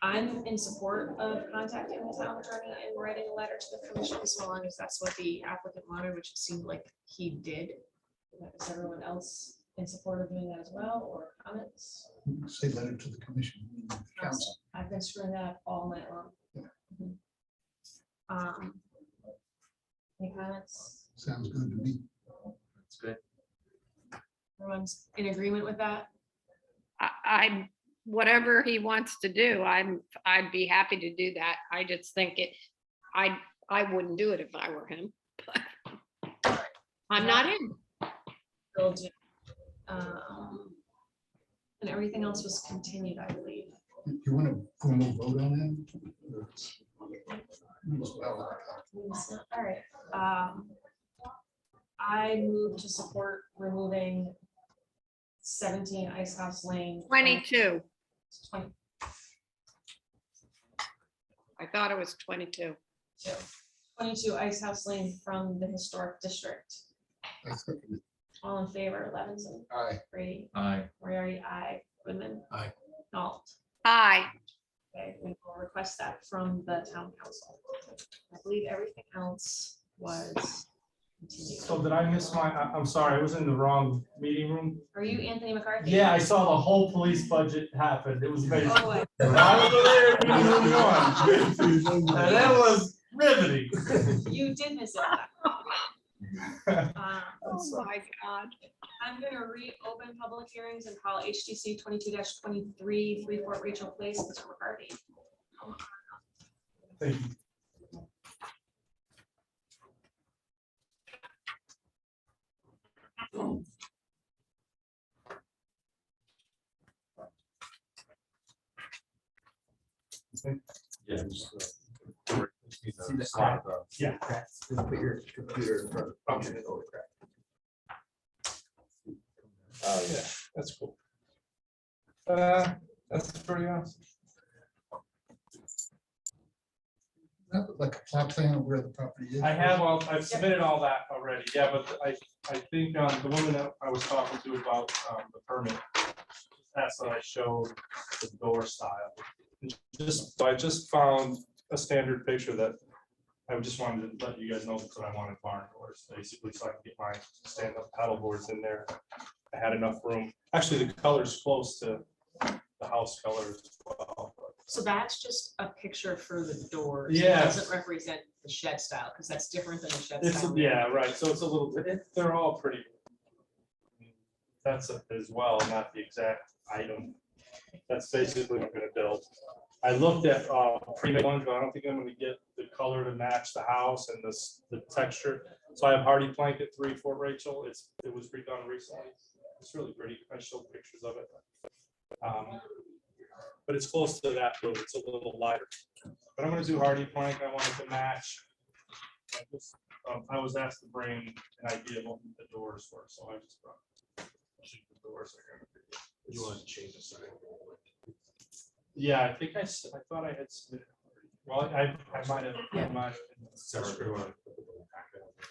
I'm in support of contacting the town attorney and writing a letter to the commission, so long as that's what the applicant wanted, which it seemed like he did. Is everyone else in support of doing that as well, or comments? Say letter to the commission. Council. I've been screwing that up all night long. Any comments? Sounds good to me. That's good. Everyone's in agreement with that? I, whatever he wants to do, I'd be happy to do that. I just think I wouldn't do it if I were him. but I'm not him. Will do. And everything else was continued, I believe. You want a formal vote on that? Well, All right. I move to support removing 17 Ice House Lane. 22. 20. I thought it was 22. 22 Ice House Lane from the historic district. I second it. All in favor, Levinson, Aye. Brady, Aye. Moriarty, aye, Goodman. Aye. Nault. Aye. Okay, we will request that from the town council. I believe everything else was continued. So did I miss I'm sorry, I was in the wrong meeting room. Are you Anthony McCarthy? Yeah, I saw the whole police budget happen. It was amazing. Oh, boy. I was there, meeting room one. And that was riveting. You did miss it. Oh my God. I'm gonna reopen public hearings and call HTC 22-23, 3 Fort Rachel Place, Mr. McCarthy. Thank you. Yeah. See the crack? Yeah. Just put your computer in front of. Okay. Oh, yeah, that's cool. That's pretty awesome. That looked like a plot plan of where the property is. I've submitted all that already, yeah, but I think the woman that I was talking to about the permit asked that I show the door style. I just found a standard picture that I just wanted to let you guys know that I wanted barn doors, basically, so I can get my stand-up paddle boards in there. I had enough room. Actually, the color's close to the house color as well. So that's just a picture for the doors. It Yes. doesn't represent the shed style, because that's different than the shed It's, style. yeah, right, so it's a little, they're all pretty. That's as well, not the exact item. That's basically what I'm gonna build. I looked at pre-made ones, but I don't think I'm gonna get the color to match the house and the texture. So I have hardy plank at 3 Fort Rachel. It was redone recently. It's really pretty. I showed pictures of it. But it's close to that, but it's a little lighter. But I'm gonna do hardy plank. I wanted to match. I was asked to bring an idea of what the doors were, so I just brought the doors are gonna be. You want to change the sign? Yeah, I think I thought I had submitted. Well, I might have. Yeah.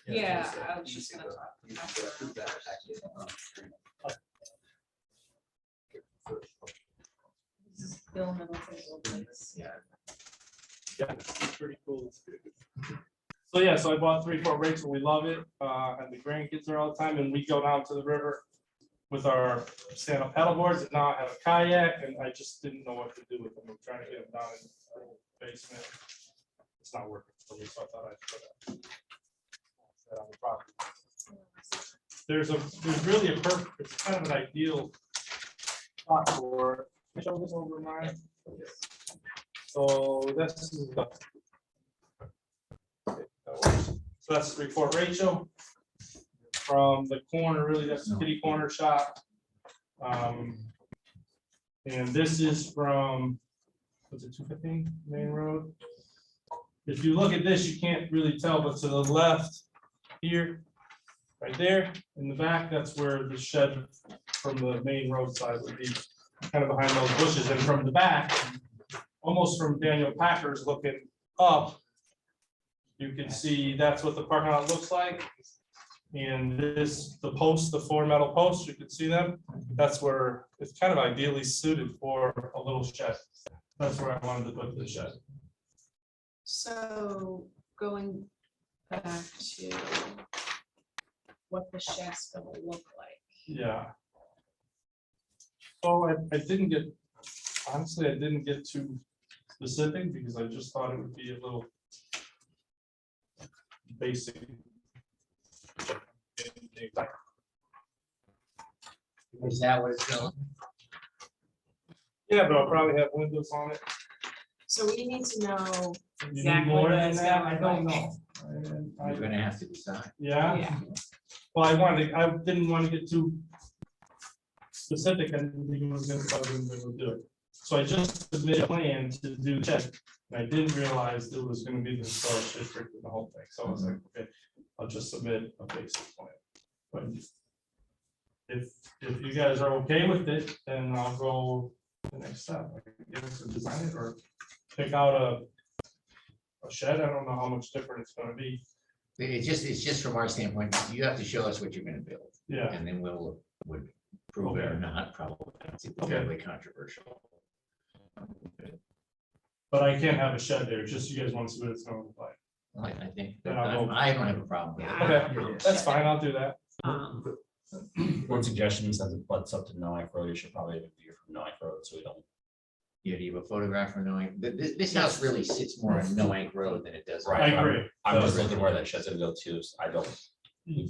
Yeah, I was just gonna talk. Bill Middleton. Yeah. Yeah, it's pretty cool. So yeah, so I bought 3-4 Rachel, we love it, and the grandkids are all the time, and we go down to the river with our stand-up paddle boards, and now I have a kayak, and I just didn't know what to do with them. I'm trying to get them down in the basement. It's not working for me, so I thought I'd put that on the property. There's really a perfect, it's kind of an ideal spot for it. Show this over mine. So this is the. So that's 3-4 Rachel. From the corner, really, that's the kitty corner shop. And this is from, what's it, 215 Main Road? If you look at this, you can't really tell, but to the left here, right there in the back, that's where the shed from the main road side would be, kind of behind those bushes. And from the back, almost from Daniel Packer's looking up, you can see that's what the parking lot looks like. And this, the posts, the 4 metal posts, you can see them. That's where it's kind of ideally suited for a little shed. That's where I wanted to put the shed. So going back to what the shed's gonna look like. Yeah. So I didn't get, honestly, I didn't get too specific because I just thought it would be a little basic. Is that what it's going? Yeah, but I'll probably have windows on it. So we need to know You need exactly more what than it's that? gonna I look don't like. know. You're gonna have to decide. Yeah, Yeah, well, I didn't want to get too specific and we was gonna do it. So I just submitted a plan to do the shed. And I didn't realize it was gonna be the historic district and the whole thing. So I was like, okay, I'll just submit a basic plan. But if you guys are okay with it, then I'll go the next step. I can get us to design it or pick out a shed. I don't know how much different it's gonna be. It's just from our standpoint, you have to show us what you're gonna build, Yeah, and then would prove it or not, probably. It's fairly controversial. but I can't have a shed there. Just you guys want to see what it's gonna look like. I think, Then I'll go- I don't have a problem with it. Yeah. Okay, that's fine. I'll do that. One suggestion, since it butts up to Noack Road, you should probably have a view from Noack Road, so we don't. Yeah, do you have a photograph for knowing, this house really sits more on Noank Road than it does. I agree. I'm just looking where that shed's gonna go to, so I don't,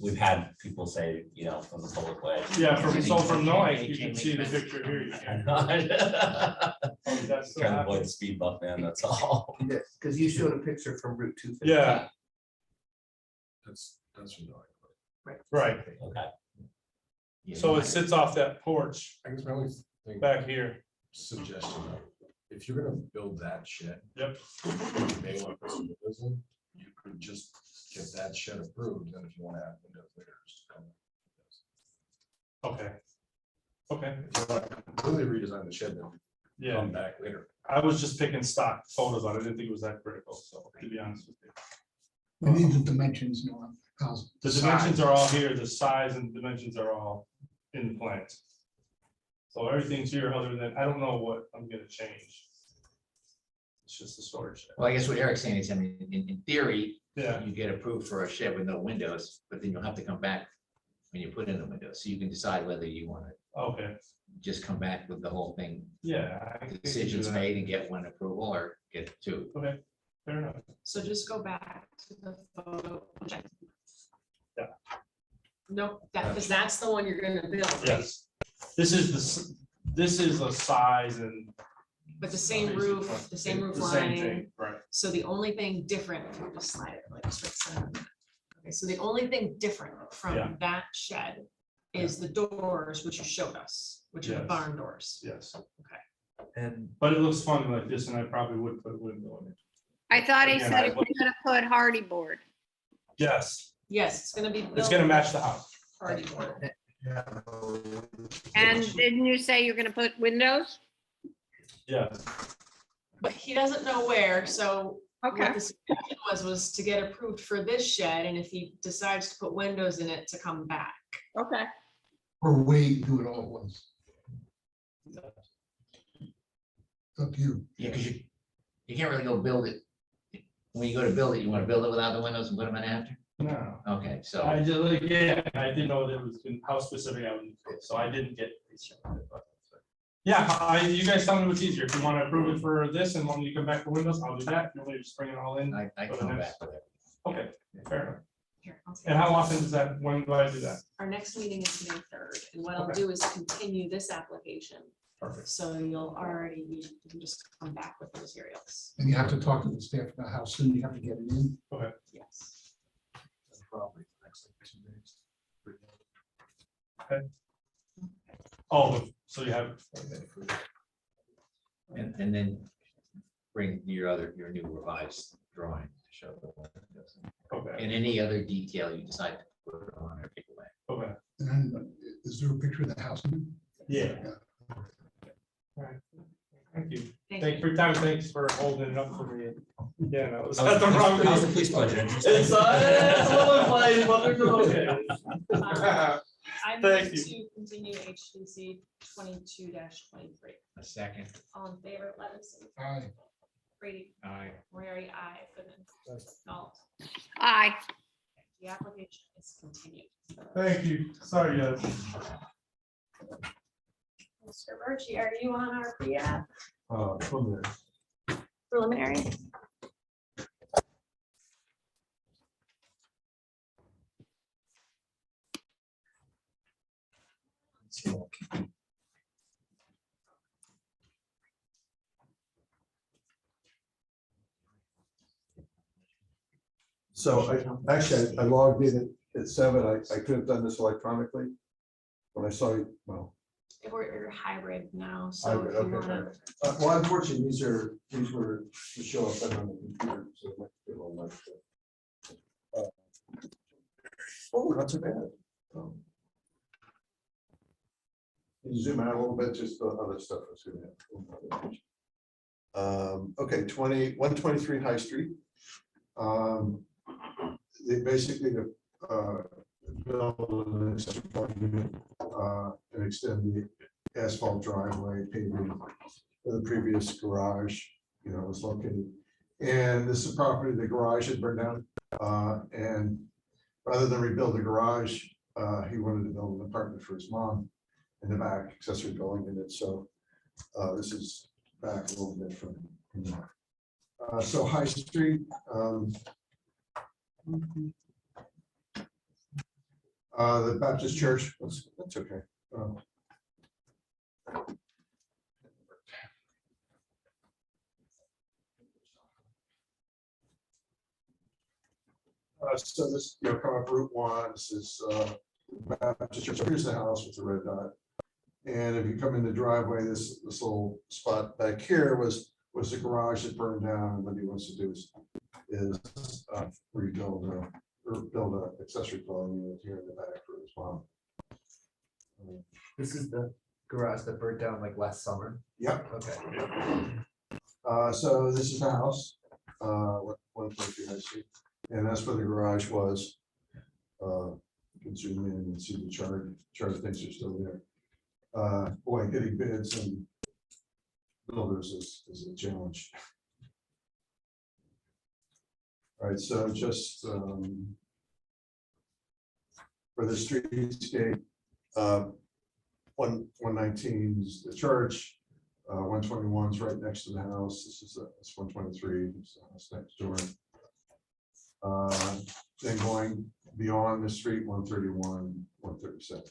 we've had people say, from the public way. Yeah, from Noack, you can see the picture here. You can. Oh, that's still Trying to happening. avoid the speed bump, man, that's all. Because you showed a picture from Route 250. Yeah, That's from Noack. right. Okay. Yeah, So you it sits off that porch I guess my only thing, back here. suggestion, if you're gonna build that shed. Yep. You may want to put some windows in, you could just get that shed approved, and if you want to add windows later, just come. Okay. Okay, If you want to completely redesign the shed, then yeah. come back later. I was just picking stock photos on it. I didn't think it was that critical, so to be honest with you. We need the dimensions, no, house. The dimensions are all here, the size and dimensions are all in the plans. So everything's here other than, I don't know what I'm gonna change. It's just the storage shed. Well, I guess what Eric's saying is, I mean, in theory, Yeah, you get approved for a shed with no windows, but then you'll have to come back when you put in the windows, so you can decide whether you want to okay, just come back with the whole thing, yeah. I can do decisions that. made and get one approval or get two. Okay, fair enough. so just go back to the photo. Yeah. No, because that's the one you're gonna build. right? Yes. This is the size and. But the same roof, the same roof The same line. thing, right. So the only thing different, if you just slide it like this. Okay, so the only thing different Yeah. from that shed is the doors, which you showed us, which are the Yes. barn doors. Yes. And But it looks funny like this, and I probably would put a window in it. I thought he Again, said I he was gonna put hardy board. Yes, Yes, it's gonna be. it's built gonna match the house. Hardy board. And didn't you say you're gonna put windows? Yes. But he doesn't know where, so Okay, what the suggestion was to get approved for this shed, and if he decides to put windows in it, to come back. okay. Or wait, do it all at once. It's up to you. Yeah, because you can't really go build it. When you go to build it, you want to build it without the windows and put them in after? No, Okay, so, I just, like, yeah, I didn't know that it was how specific I would, so I didn't get. Yeah, you guys tell me what's easier. If you want to approve it for this and when you come back for windows, I'll do that. If you want me to just bring it all in. I for the come next- back with it. Okay, fair enough. Here, I'll take And it. how often does that, when do I do that? Our next meeting is May 3rd, and what I'll Okay. do is continue this application. Perfect. So you'll already, you can just come back with the materials. And you have to talk to the staff about how soon you have to get it in. Yes. Probably the next like 2 days. Oh, so you have. And then bring your new revised drawing to show the windows. Okay, And any other detail you decide to put on or take away. okay. And then, is there a picture of the house? Yeah. Alright. Thank you. Thank Thank you you. for your time. Thanks for holding it up for me. Yeah, no, it's How's not the wrong. how's the police budget? It's a little inflated, but they're doing okay. I Thank move you. to continue HDC 22-23. A second. All in favor, Levinson, Aye. Brady, Aye. Moriarty, aye, Goodman, Galt. Aye. The application is continued. Thank you. Sorry, guys. Mr. Birchie, are you on our pre-app From there. preliminary? So I logged in at 7. I could have done this electronically. When I saw you, well, We're hybrid now, so hybrid, if you okay. wanna, well, unfortunately, these were to show up on the computer. So it might be a little much, oh, not so bad. Can you zoom out a little bit, just the other stuff. Okay, 123 High Street. They basically build an accessory dwelling unit, and extend the asphalt driveway paving where the previous garage, was located. And this is property, the garage had burned down, and rather than rebuild the garage, he wanted to build an apartment for his mom in the back, accessory dwelling unit. So this is back a little bit from there. So High Street. The Baptist Church, that's okay. So this, come up Route 1, this is Baptist Church. So here's the house with the red dot. And if you come in the driveway, this little spot back here was the garage that burned down. And what he wants to do is rebuild or build an accessory dwelling unit here in the back for his mom. This is the garage that burnt down like last summer. Yep. Okay. So this is the house, 123 High Street, and that's where the garage was. You can zoom in and see the chart things are still there. Boy, getting bids and builders is a challenge. All right, so just for the streetscape, 119 is the church, 121 is right next to the house. It's 123, it's the house next door. Then going beyond the street, 131, 137.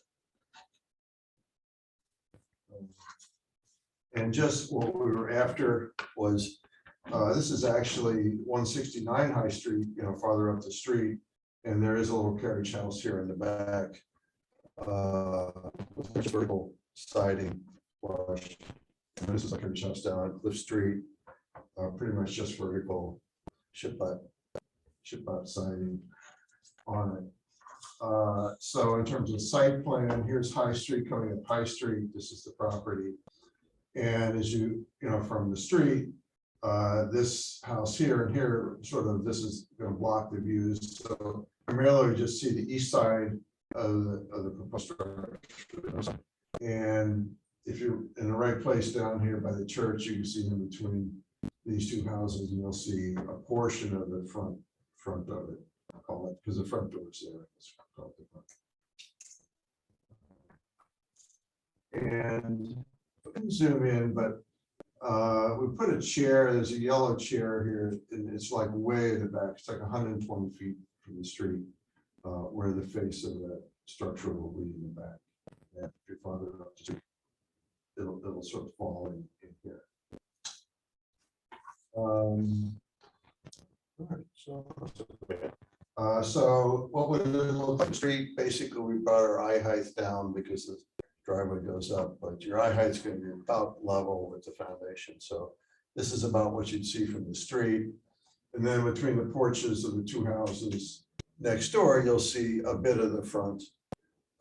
And just what we were after was, this is actually 169 High Street, farther up the street. And there is a little carriage house here in the back. With vertical siding. Flush. And this is a carriage house down at Cliff Street. Pretty much just vertical ship out siding on it. So in terms of site plan, here's High Street coming up High Street. This is the property. And as you from the street, this house here and here, this is going to block the views. So primarily we just see the east side of the proposed structure. And if you're in the right place down here by the church, you can see in between these two houses, and you'll see a portion of the front of it. I'll call it, because the front door is there. Let's call it the front. And we can zoom in, but we put a chair, there's a yellow chair here, and it's like way in the back. It's like 120 feet from the street, where the face of that structure will be in the back. And if you're farther up the street, it'll sort of fall in here. All right, so what would it look like? Street, basically, we brought our eye height down because the driveway goes up, but your eye height's going to be about level with the foundation. So this is about what you'd see from the street. And then between the porches of the two houses next door, you'll see a bit of the front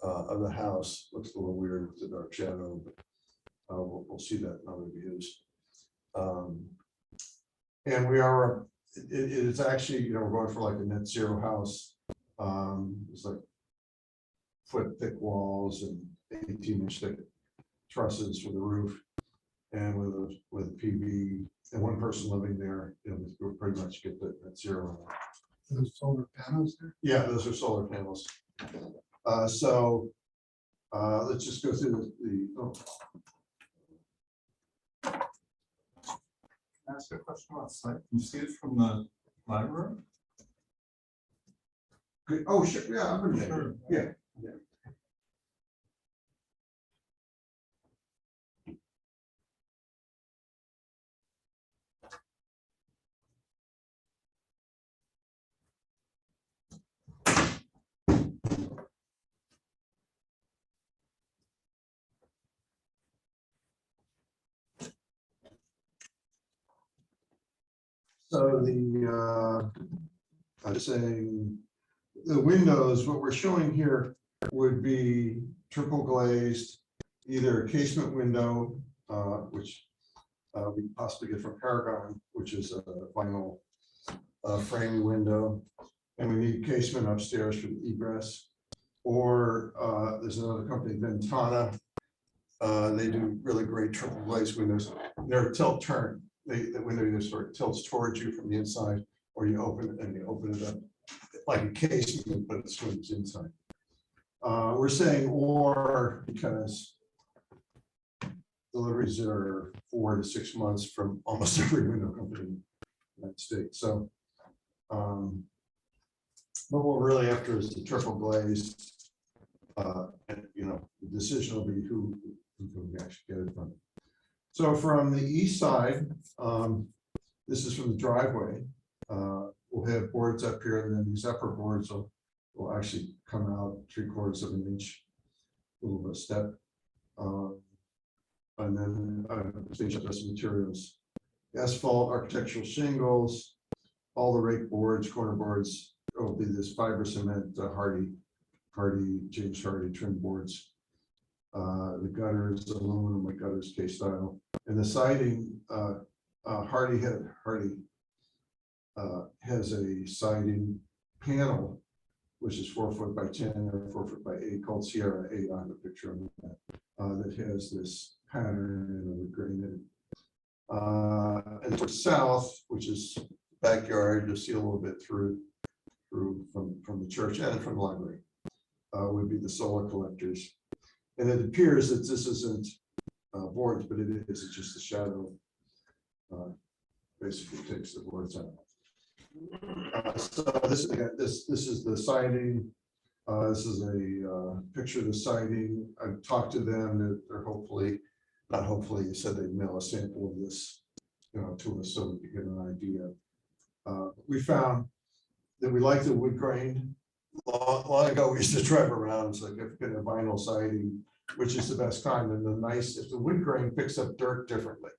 of the house. Looks a little weird with the dark shadow, but we'll see that in other views. And we are, it is actually, you know, we're going for like a net zero house. It's like foot thick walls and 18-inch thick trusses for the roof, and with PV and one person living there, you know, we'll pretty much get the net zero. Those solar panels there? Yeah, those are solar panels. Let's just go through Ask a question about site. Can you see it from the library? Good. Oh, sure. Yeah, I'm gonna Sure. Yeah. So I'm saying the windows, what we're showing here would be triple glazed, either a casement window, which we possibly get from Paragon, which is a vinyl frame window, and we need casement upstairs for the egress. Or there's another company, Ventana. They do really great triple glazed windows. They're tilt turn. The window either sort of tilts towards you from the inside, or you open it and you open it up like a casement, but it swings inside. We're saying or because deliveries are 4 to 6 months from almost every window company in the United States. So, but what we're really after is the triple glazed, and you know, the decision will be who can actually get it from. So from the east side, this is from the driveway. We'll have boards up here, and then these upper boards will actually come out 3/4 of an inch, a little bit of step. And then stage up some materials, asphalt, architectural shingles, all the rake boards, corner boards. Will be this fiber cement, James Hardy trim boards. The gutters, aluminum with gutters, K-style, and the siding. Hardy has a siding panel, which is 4 foot by 10 or 4 foot by 8, called Sierra 8. I have a picture of that. That has this pattern and a wood grain in it. And for south, which is backyard, you'll see a little bit through from the church and from the library, would be the solar collectors. And it appears that this isn't boards, but it is. It's just the shadow. Basically takes the boards out. So this is the siding. This is a picture of the siding. I've talked to them. They're hopefully, not hopefully, you said they'd mail a sample of this, you know, to us so we could get an idea. We found that we like the wood grain. Long ago, we used to drive around. It's like if you get a vinyl siding, which is the best kind, and the nice, if the wood grain picks up dirt differently,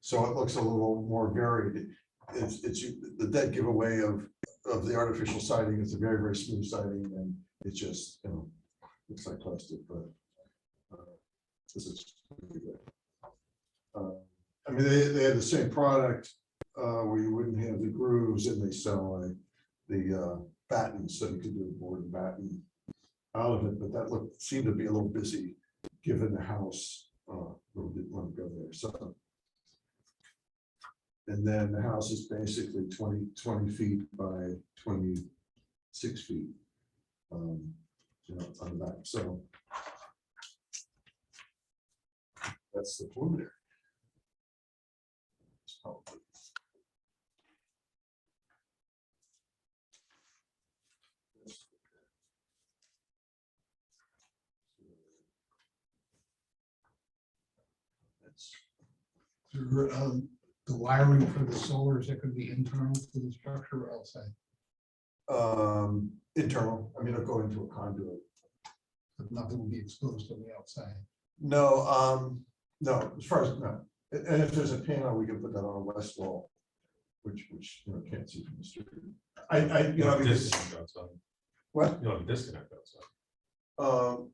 so it looks a little more varied. It's the dead giveaway of the artificial siding. It's a very, very smooth siding, and it just, you know, looks like plastic, but this is pretty good. I mean, they have the same product where you wouldn't have the grooves, and they sell the battens, so you could do a board and batten out of it, but that seemed to be a little busy given the house we didn't want to go there, so. And then the house is basically 20 feet by 26 feet. You know, on the back, so. That's the preliminary. That's The wiring for the solar, is that going to be internal to the structure or outside? internal, I mean, it'll go into a conduit. But nothing will be exposed on the outside. No, no, as far as, no, and if there's a panel, we can put that on a west wall, which, you know, can't see from the street. You know, because, Disconnect outside. what? You know, disconnect outside. Um,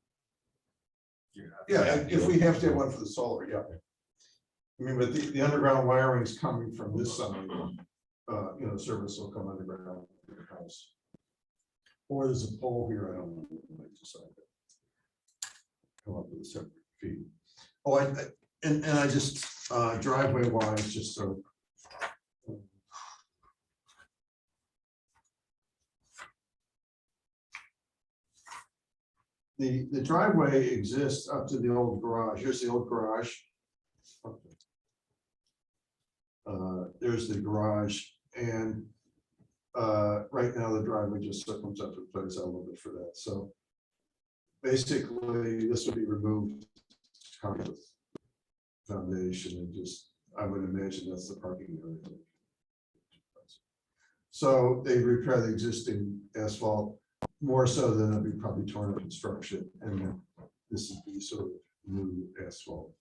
You have- yeah, if we have to have one for the solar, yeah. I mean, but the underground wiring is coming from this side, you know, service will come underground to the house. Or there's a pole here, I don't know, I decided. Come up with a separate feed. Oh, and I just, driveway wise, just so. The driveway exists up to the old garage. Here's the old garage. There's the garage, and right now the driveway just comes up to the place. I'll love it for that. So basically, this would be removed, kind of foundation, and just, I would imagine that's the parking area. So they repair the existing asphalt, more so than it'd be probably torn up construction, and then this would be sort of new asphalt.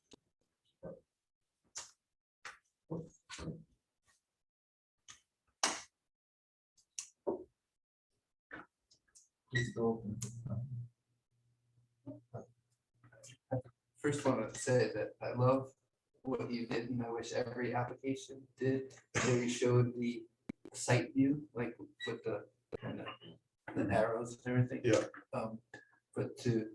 First want to say that I love what you did, and I wish every application did, where you showed the site view, like with the kind of the arrows and everything. Yeah. But to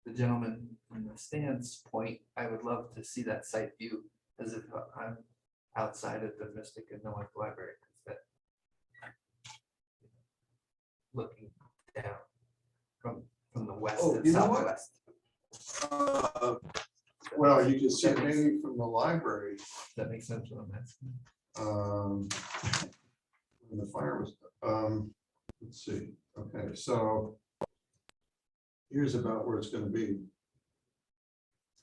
the gentleman in the stands point, I would love to see that site view as if I'm outside of the Mystic and Noah Library. 'Cause that looking down from the west Oh, and you know what? southwest. Well, you can see it maybe from the library. That makes sense what I'm asking. When the fire was, let's see, okay, so here's about where it's gonna be.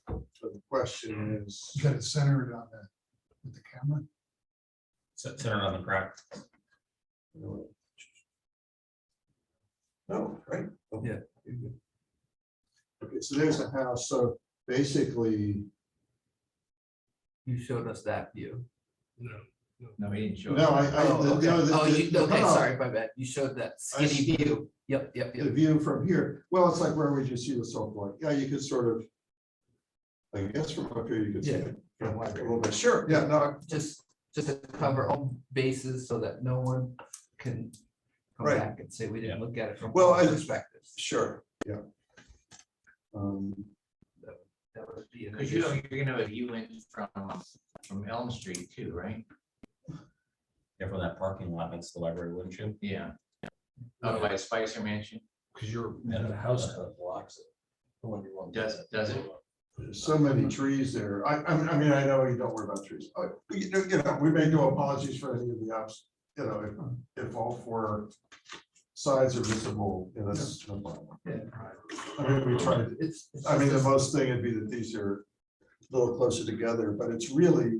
So the question is, You got it centered on that with the camera. Center on the crack. no, right? Oh, Yeah. Okay, so there's the house, so basically, You showed us that view. No, he didn't show. no, it. Okay, no, sorry, my bad. You showed that skinny view. Yep. the view from here, well, it's like where would you see the salt like, yeah, you could sort of, I guess from up here, you could see Yeah, it. from A library. little bit, sure, yeah, no, Just to cover all bases so that no one can come Right. back and say we didn't look at it from Well, all perspectives. sure, yeah. That would be an Because you're gonna have a view in from Elm Street too, right? Yeah, from that parking lot next to the library, wouldn't you? Yeah. Out by Spicer Mansion. Because the house kind of blocks it. The one you want. Does it? There's so many trees there. I mean, I know you don't worry about trees. You know, we may do apologies for any of the ups, you know, if all four sides are visible, you know, that's no problem. I mean, we tried, I mean, the most thing would be that these are a little closer together, but it's really,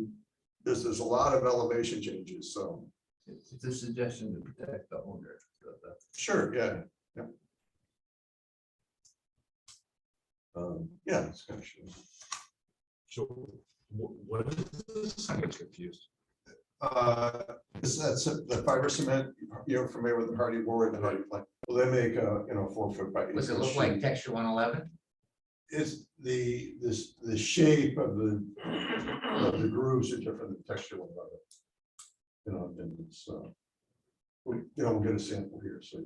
there's a lot of elevation changes, so. It's a suggestion to protect the owner. Sure, yeah. Yeah, it's kind of sure. So what is this? I get confused. That's the fiber cement, you're familiar with the hardy board and the hardy plank. Well, they make a, 4 foot by 8 Does it foot look like sheet. texture 111? It's the shape of the grooves are different than texture of it. And it's, we'll get a sample here, so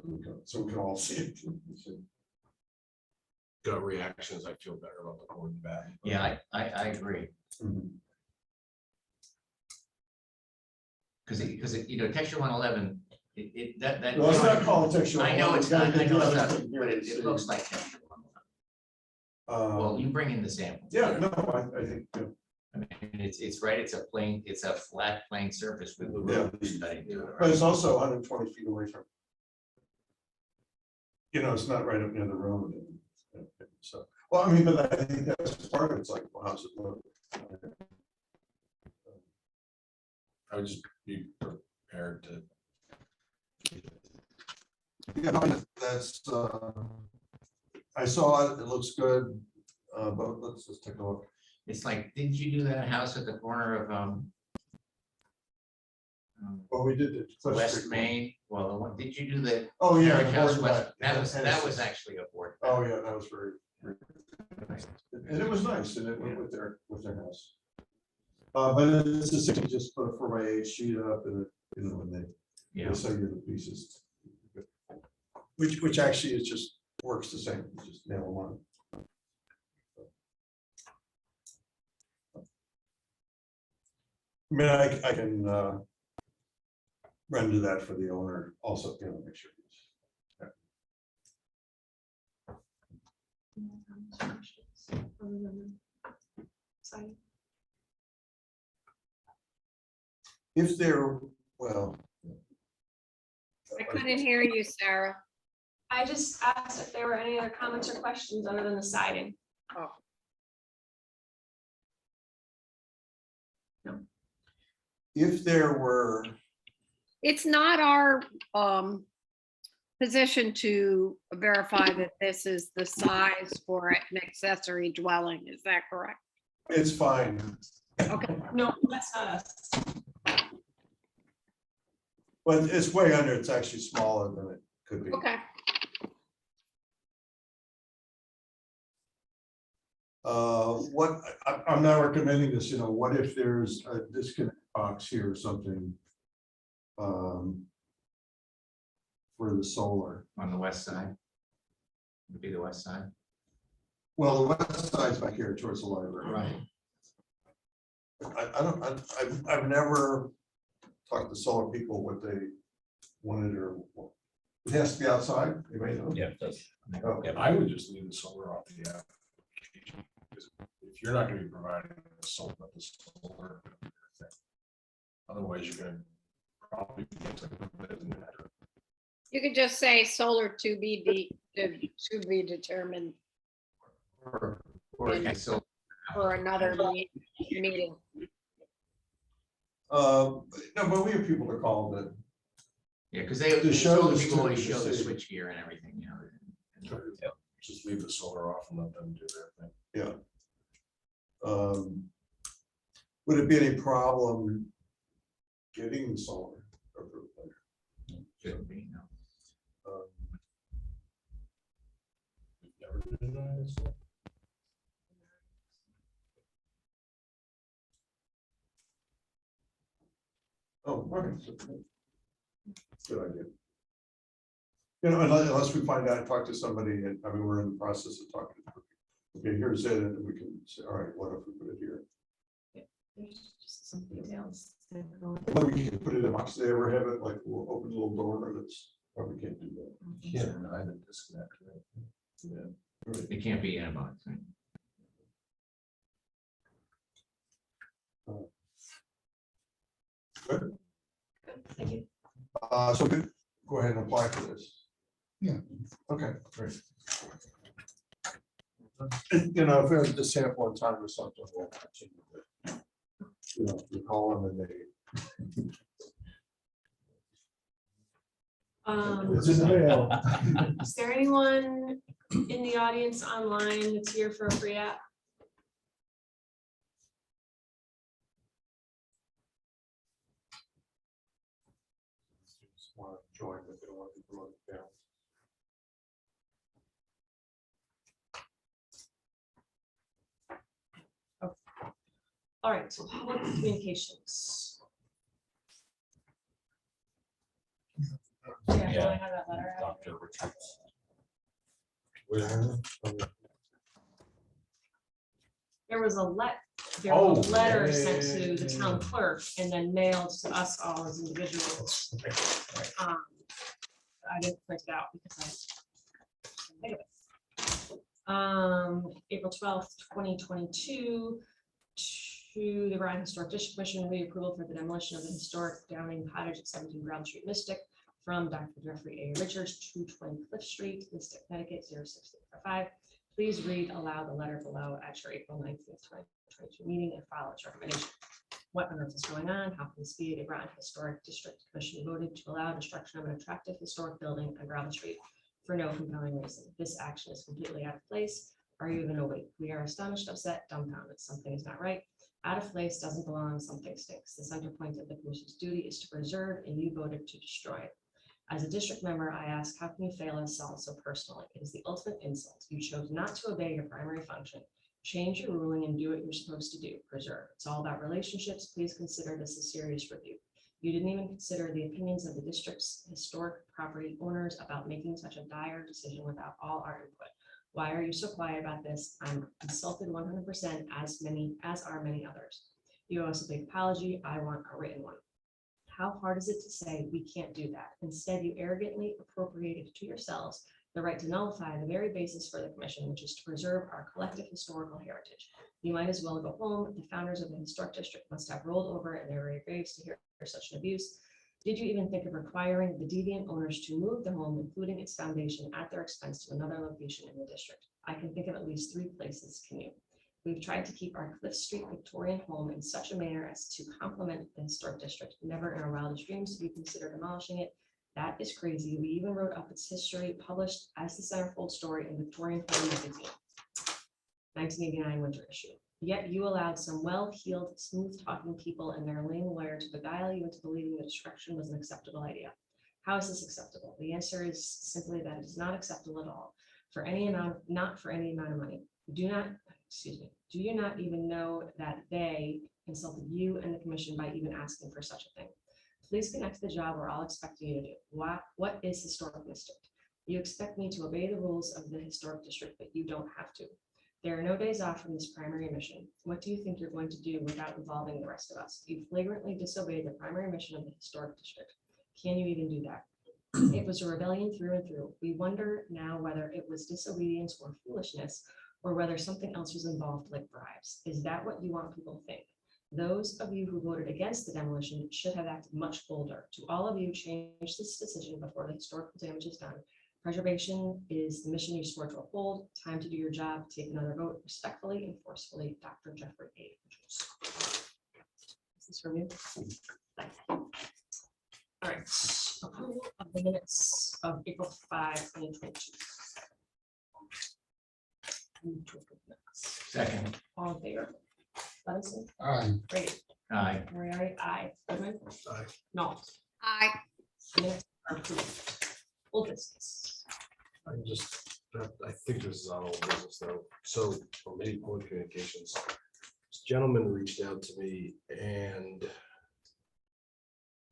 we can all see it. gut reaction is I feel better about the board and back. Yeah, I agree. Because you know, texture 111, that. Well, it's not called texture I know 111, it's we gotta not, I get know the it's other not, thing here but to it see. looks like texture 111. Well, you bring in the sample. Yeah, no, I think, yeah. I mean, it's right, it's a flat plane surface with the road studying to it. But right? it's also 120 feet away from. You know, it's not right up near the road. So, well, I mean, but I think that's part of it. It's like, well, how's it look? I would just be prepared to. Yeah, no, that's, I saw it, it looks good, but let's just take a look. It's like, didn't you do that house at the corner of Well, we did it. West Main? Well, the one, did you do the? Oh, yeah. carriage the house board west? back. That was actually a board. Oh, yeah, that was very, very nice. And it was nice, and it went with their house. But it's a six, just put a 4x8 sheet up and, you know, and they sell you the pieces. Which actually is just works the same, you just nail them on. I mean, I can render that for the owner also, you know, make sure. If they're, well. I couldn't hear you, Sarah. I just asked if there were any other comments or questions other than the siding. Oh. If there were, It's not our position to verify that this is the size for an accessory dwelling. Is that correct? it's fine, Okay, No, that's not us. but it's way under, it's actually smaller than it could be. okay. What, I'm not recommending this, you know, what if there's a disconnect box here or something? For the solar. On the west side. Would be the west side. Well, the west side's back here towards the library. Right. I've never talked to solar people what they wanted or it has to be outside. Anybody know? Yeah, it does. Oh, Yeah, I would just leave the solar off the application. Because if you're not gonna be providing the solar, otherwise you're gonna probably. You could just say solar to be determined Or Yeah. so for another meeting. No, but we have people to call that. yeah, because they To show solar the people always switch, show the see. switch gear and everything, you know. Just leave the solar off and let them do their thing. Yeah. Would it be any problem getting the solar approved later? Shouldn't be, no. Never denied it, so. Oh, right. Good idea. You know, unless we find out, talk to somebody, and I mean, we're in the process of talking. Okay, here's it, and we can say, all right, what if we put it here? There's just some details. Well, we can put it in a box, they ever have it, like, we'll open a little door, and it's, probably can't do that. Yeah, deny the disconnect, right? Yeah. Right. It can't be in a box, right? Good. Thank you. So go ahead and apply for this. Yeah. Okay, great. You know, if there's a sample in time or something, we'll continue to, you know, you call them and they. It's in the mail. Is there anyone in the audience online that's here for a free app? Just want to join, but they don't want to be promoted down. All right, so public communications. Yeah, Yeah. I have that letter. Dr. Richards. Wait a minute. there was a Oh, letter yeah, sent yeah, to the yeah, town yeah. clerk and then mailed to us all as individuals. I didn't print it out because I think of it. April 12th, 2022, to the Groton Historic District Commission, reapproval for the demolition of the historic Downing Cottage at 17 Ground Street, Mystic, from Dr. Jeffrey A. Richards, 220 Cliff Street, Mystic, Connecticut, 06855. Please read aloud the letter below at your April 19th, 2022 meeting and file its recommendation. What on earth is going on? How can this be? The Groton Historic District Commission voted to allow destruction of an attractive historic building on Groton Street for no compelling reason. This action is completely out of place. Are you even awake? We are astonished, upset, dumbfounded. Something is not right. Out of place, doesn't belong, something stinks. The center point of the commission's duty is to preserve, and you voted to destroy it. As a district member, I ask, how can you fail us all so personally? It is the ultimate insult. You chose not to obey your primary function. Change your ruling and do what you're supposed to do, preserve. It's all about relationships. Please consider this a serious review. You didn't even consider the opinions of the district's historic property owners about making such a dire decision without all our input. Why are you so quiet about this? I'm insulted 100%, as are many others. You owe us a big apology. I want a written one. How hard is it to say we can't do that? Instead, you arrogantly appropriated to yourselves the right to nullify the very basis for the commission, which is to preserve our collective historical heritage. You might as well go home. The founders of the historic district must have rolled over in their very graves to hear such an abuse. Did you even think of requiring the deviant owners to move the home, including its foundation, at their expense to another location in the district? I can think of at least 3 places. Can you? We've tried to keep our Cliff Street Victorian home in such a manner as to complement the historic district. Never in our wildest dreams did we consider demolishing it. That is crazy. We even wrote up its history, published as the centerfold story in Victorian Home magazine, 1989 winter issue. Yet you allowed some well-heeled, smooth-talking people and their lame lawyer to beguile you into believing that destruction was an acceptable idea. How is this acceptable? The answer is simply that it is not acceptable at all, for any amount, not for any amount of money. Do you not even know that they insulted you and the commission by even asking for such a thing? Please connect to the job we're all expecting you to do. What is historic district? You expect me to obey the rules of the historic district, but you don't have to. There are no days off from this primary mission. What do you think you're going to do without involving the rest of us? You flagrantly disobeyed the primary mission of the historic district. Can you even do that? It was a rebellion through and through. We wonder now whether it was disobedience or foolishness, or whether something else was involved, like bribes. Is that what you want people to think? Those of you who voted against the demolition should have acted much bolder. To all of you, change this decision before the historical damage is done. Preservation is the mission you swore to uphold. Time to do your job. Take another vote. Respectfully and forcefully, Dr. Jeffrey A. Richards. Is this from you? Thank you. All right. Approval of the minutes of April 5, 2022. Second. All in favor? Levinson? Aye. Brady? Aye. Moriarty? Aye. Goodman? Aye. No. Aye. Minutes are approved. Old business. I think this is on old business though. So, or maybe board communications. This gentleman reached out to me and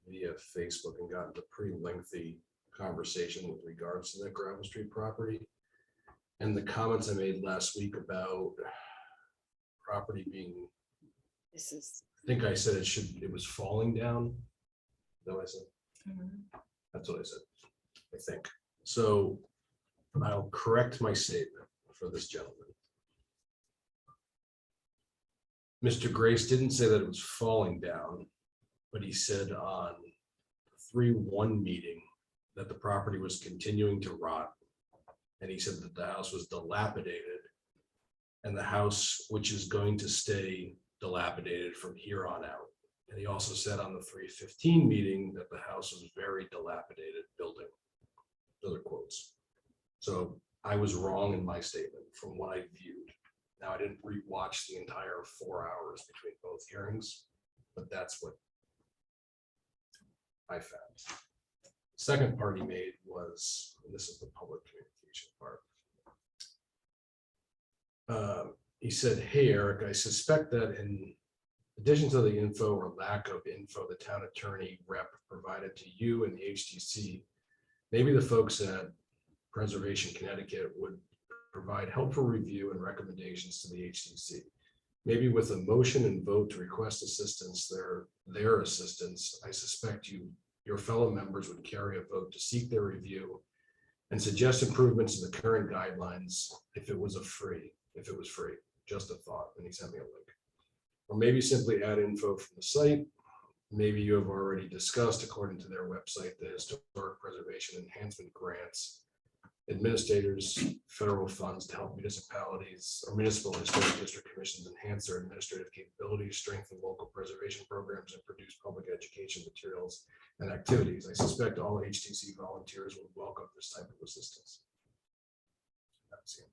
via Facebook and got into a pretty lengthy conversation with regards to that Gravel Street property. And the comments I made last week about property being, This is. I think I said it was falling down. Is that what I said? That's what I said, I think. So I'll correct my statement for this gentleman. Mr. Grace didn't say that it was falling down, but he said on 3-1 meeting that the property was continuing to rot. And he said that the house was dilapidated and the house, which is going to stay dilapidated from here on out. And he also said on the 3-15 meeting that the house was very dilapidated building. Other quotes. So I was wrong in my statement from what I viewed. Now I didn't rewatch the entire 4 hours between both hearings, but that's what I found. Second part he made was, and this is the public communication part. He said, "Hey, Eric, I suspect that in addition to the info or lack of info the town attorney rep provided to you and the HTC, maybe the folks at Preservation Connecticut would provide helpful review and recommendations to the HTC. maybe with a motion and vote to request assistance, their assistance, I suspect your fellow members would carry a vote to seek their review and suggest improvements to the current guidelines if it was free, just a thought, and he sent me a link. Or maybe simply add info from the site. Maybe you have already discussed, according to their website, the historic preservation enhancement grants, administrators, federal funds to help municipalities or municipal historic district commissions enhance their administrative capabilities, strengthen local preservation programs, and produce public education materials and activities. I suspect all HTC volunteers would welcome this type of assistance. That's it.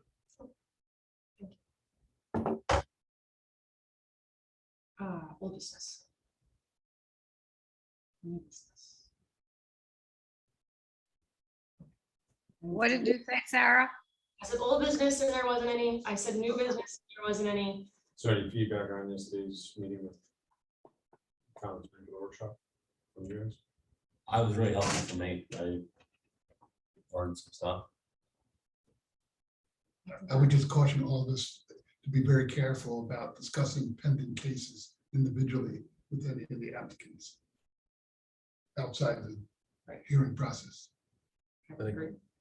Old business. New business. What did you say, Sarah? I said old business and there wasn't any. I said new business, and there wasn't any. So any feedback on yesterday's meeting with Collins workshop from you guys? I was really helpful for me. I learned some stuff. I would just caution all of us to be very careful about discussing pending cases individually with any of the applicants outside the hearing process. I think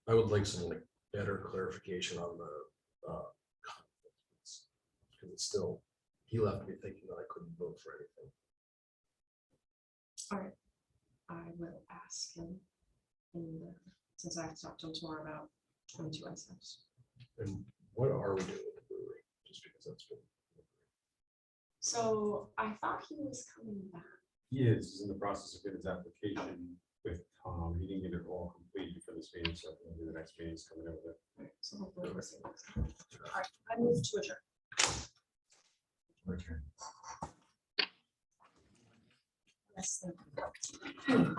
I would like some better clarification on the conflicts, because it's still, he left me thinking that I couldn't vote for anything. All right, I will ask him. And since I have to talk to him tomorrow about 22 items. And what are we doing with the brewery? Just because that's been. So I thought he was coming back. He is, he's in the process of getting his application with Tom. He didn't get it all complete before this meeting, so I think maybe the next meeting is coming out with it. So hopefully we'll see next time. All right, I move to adjourn. Yes, thank you.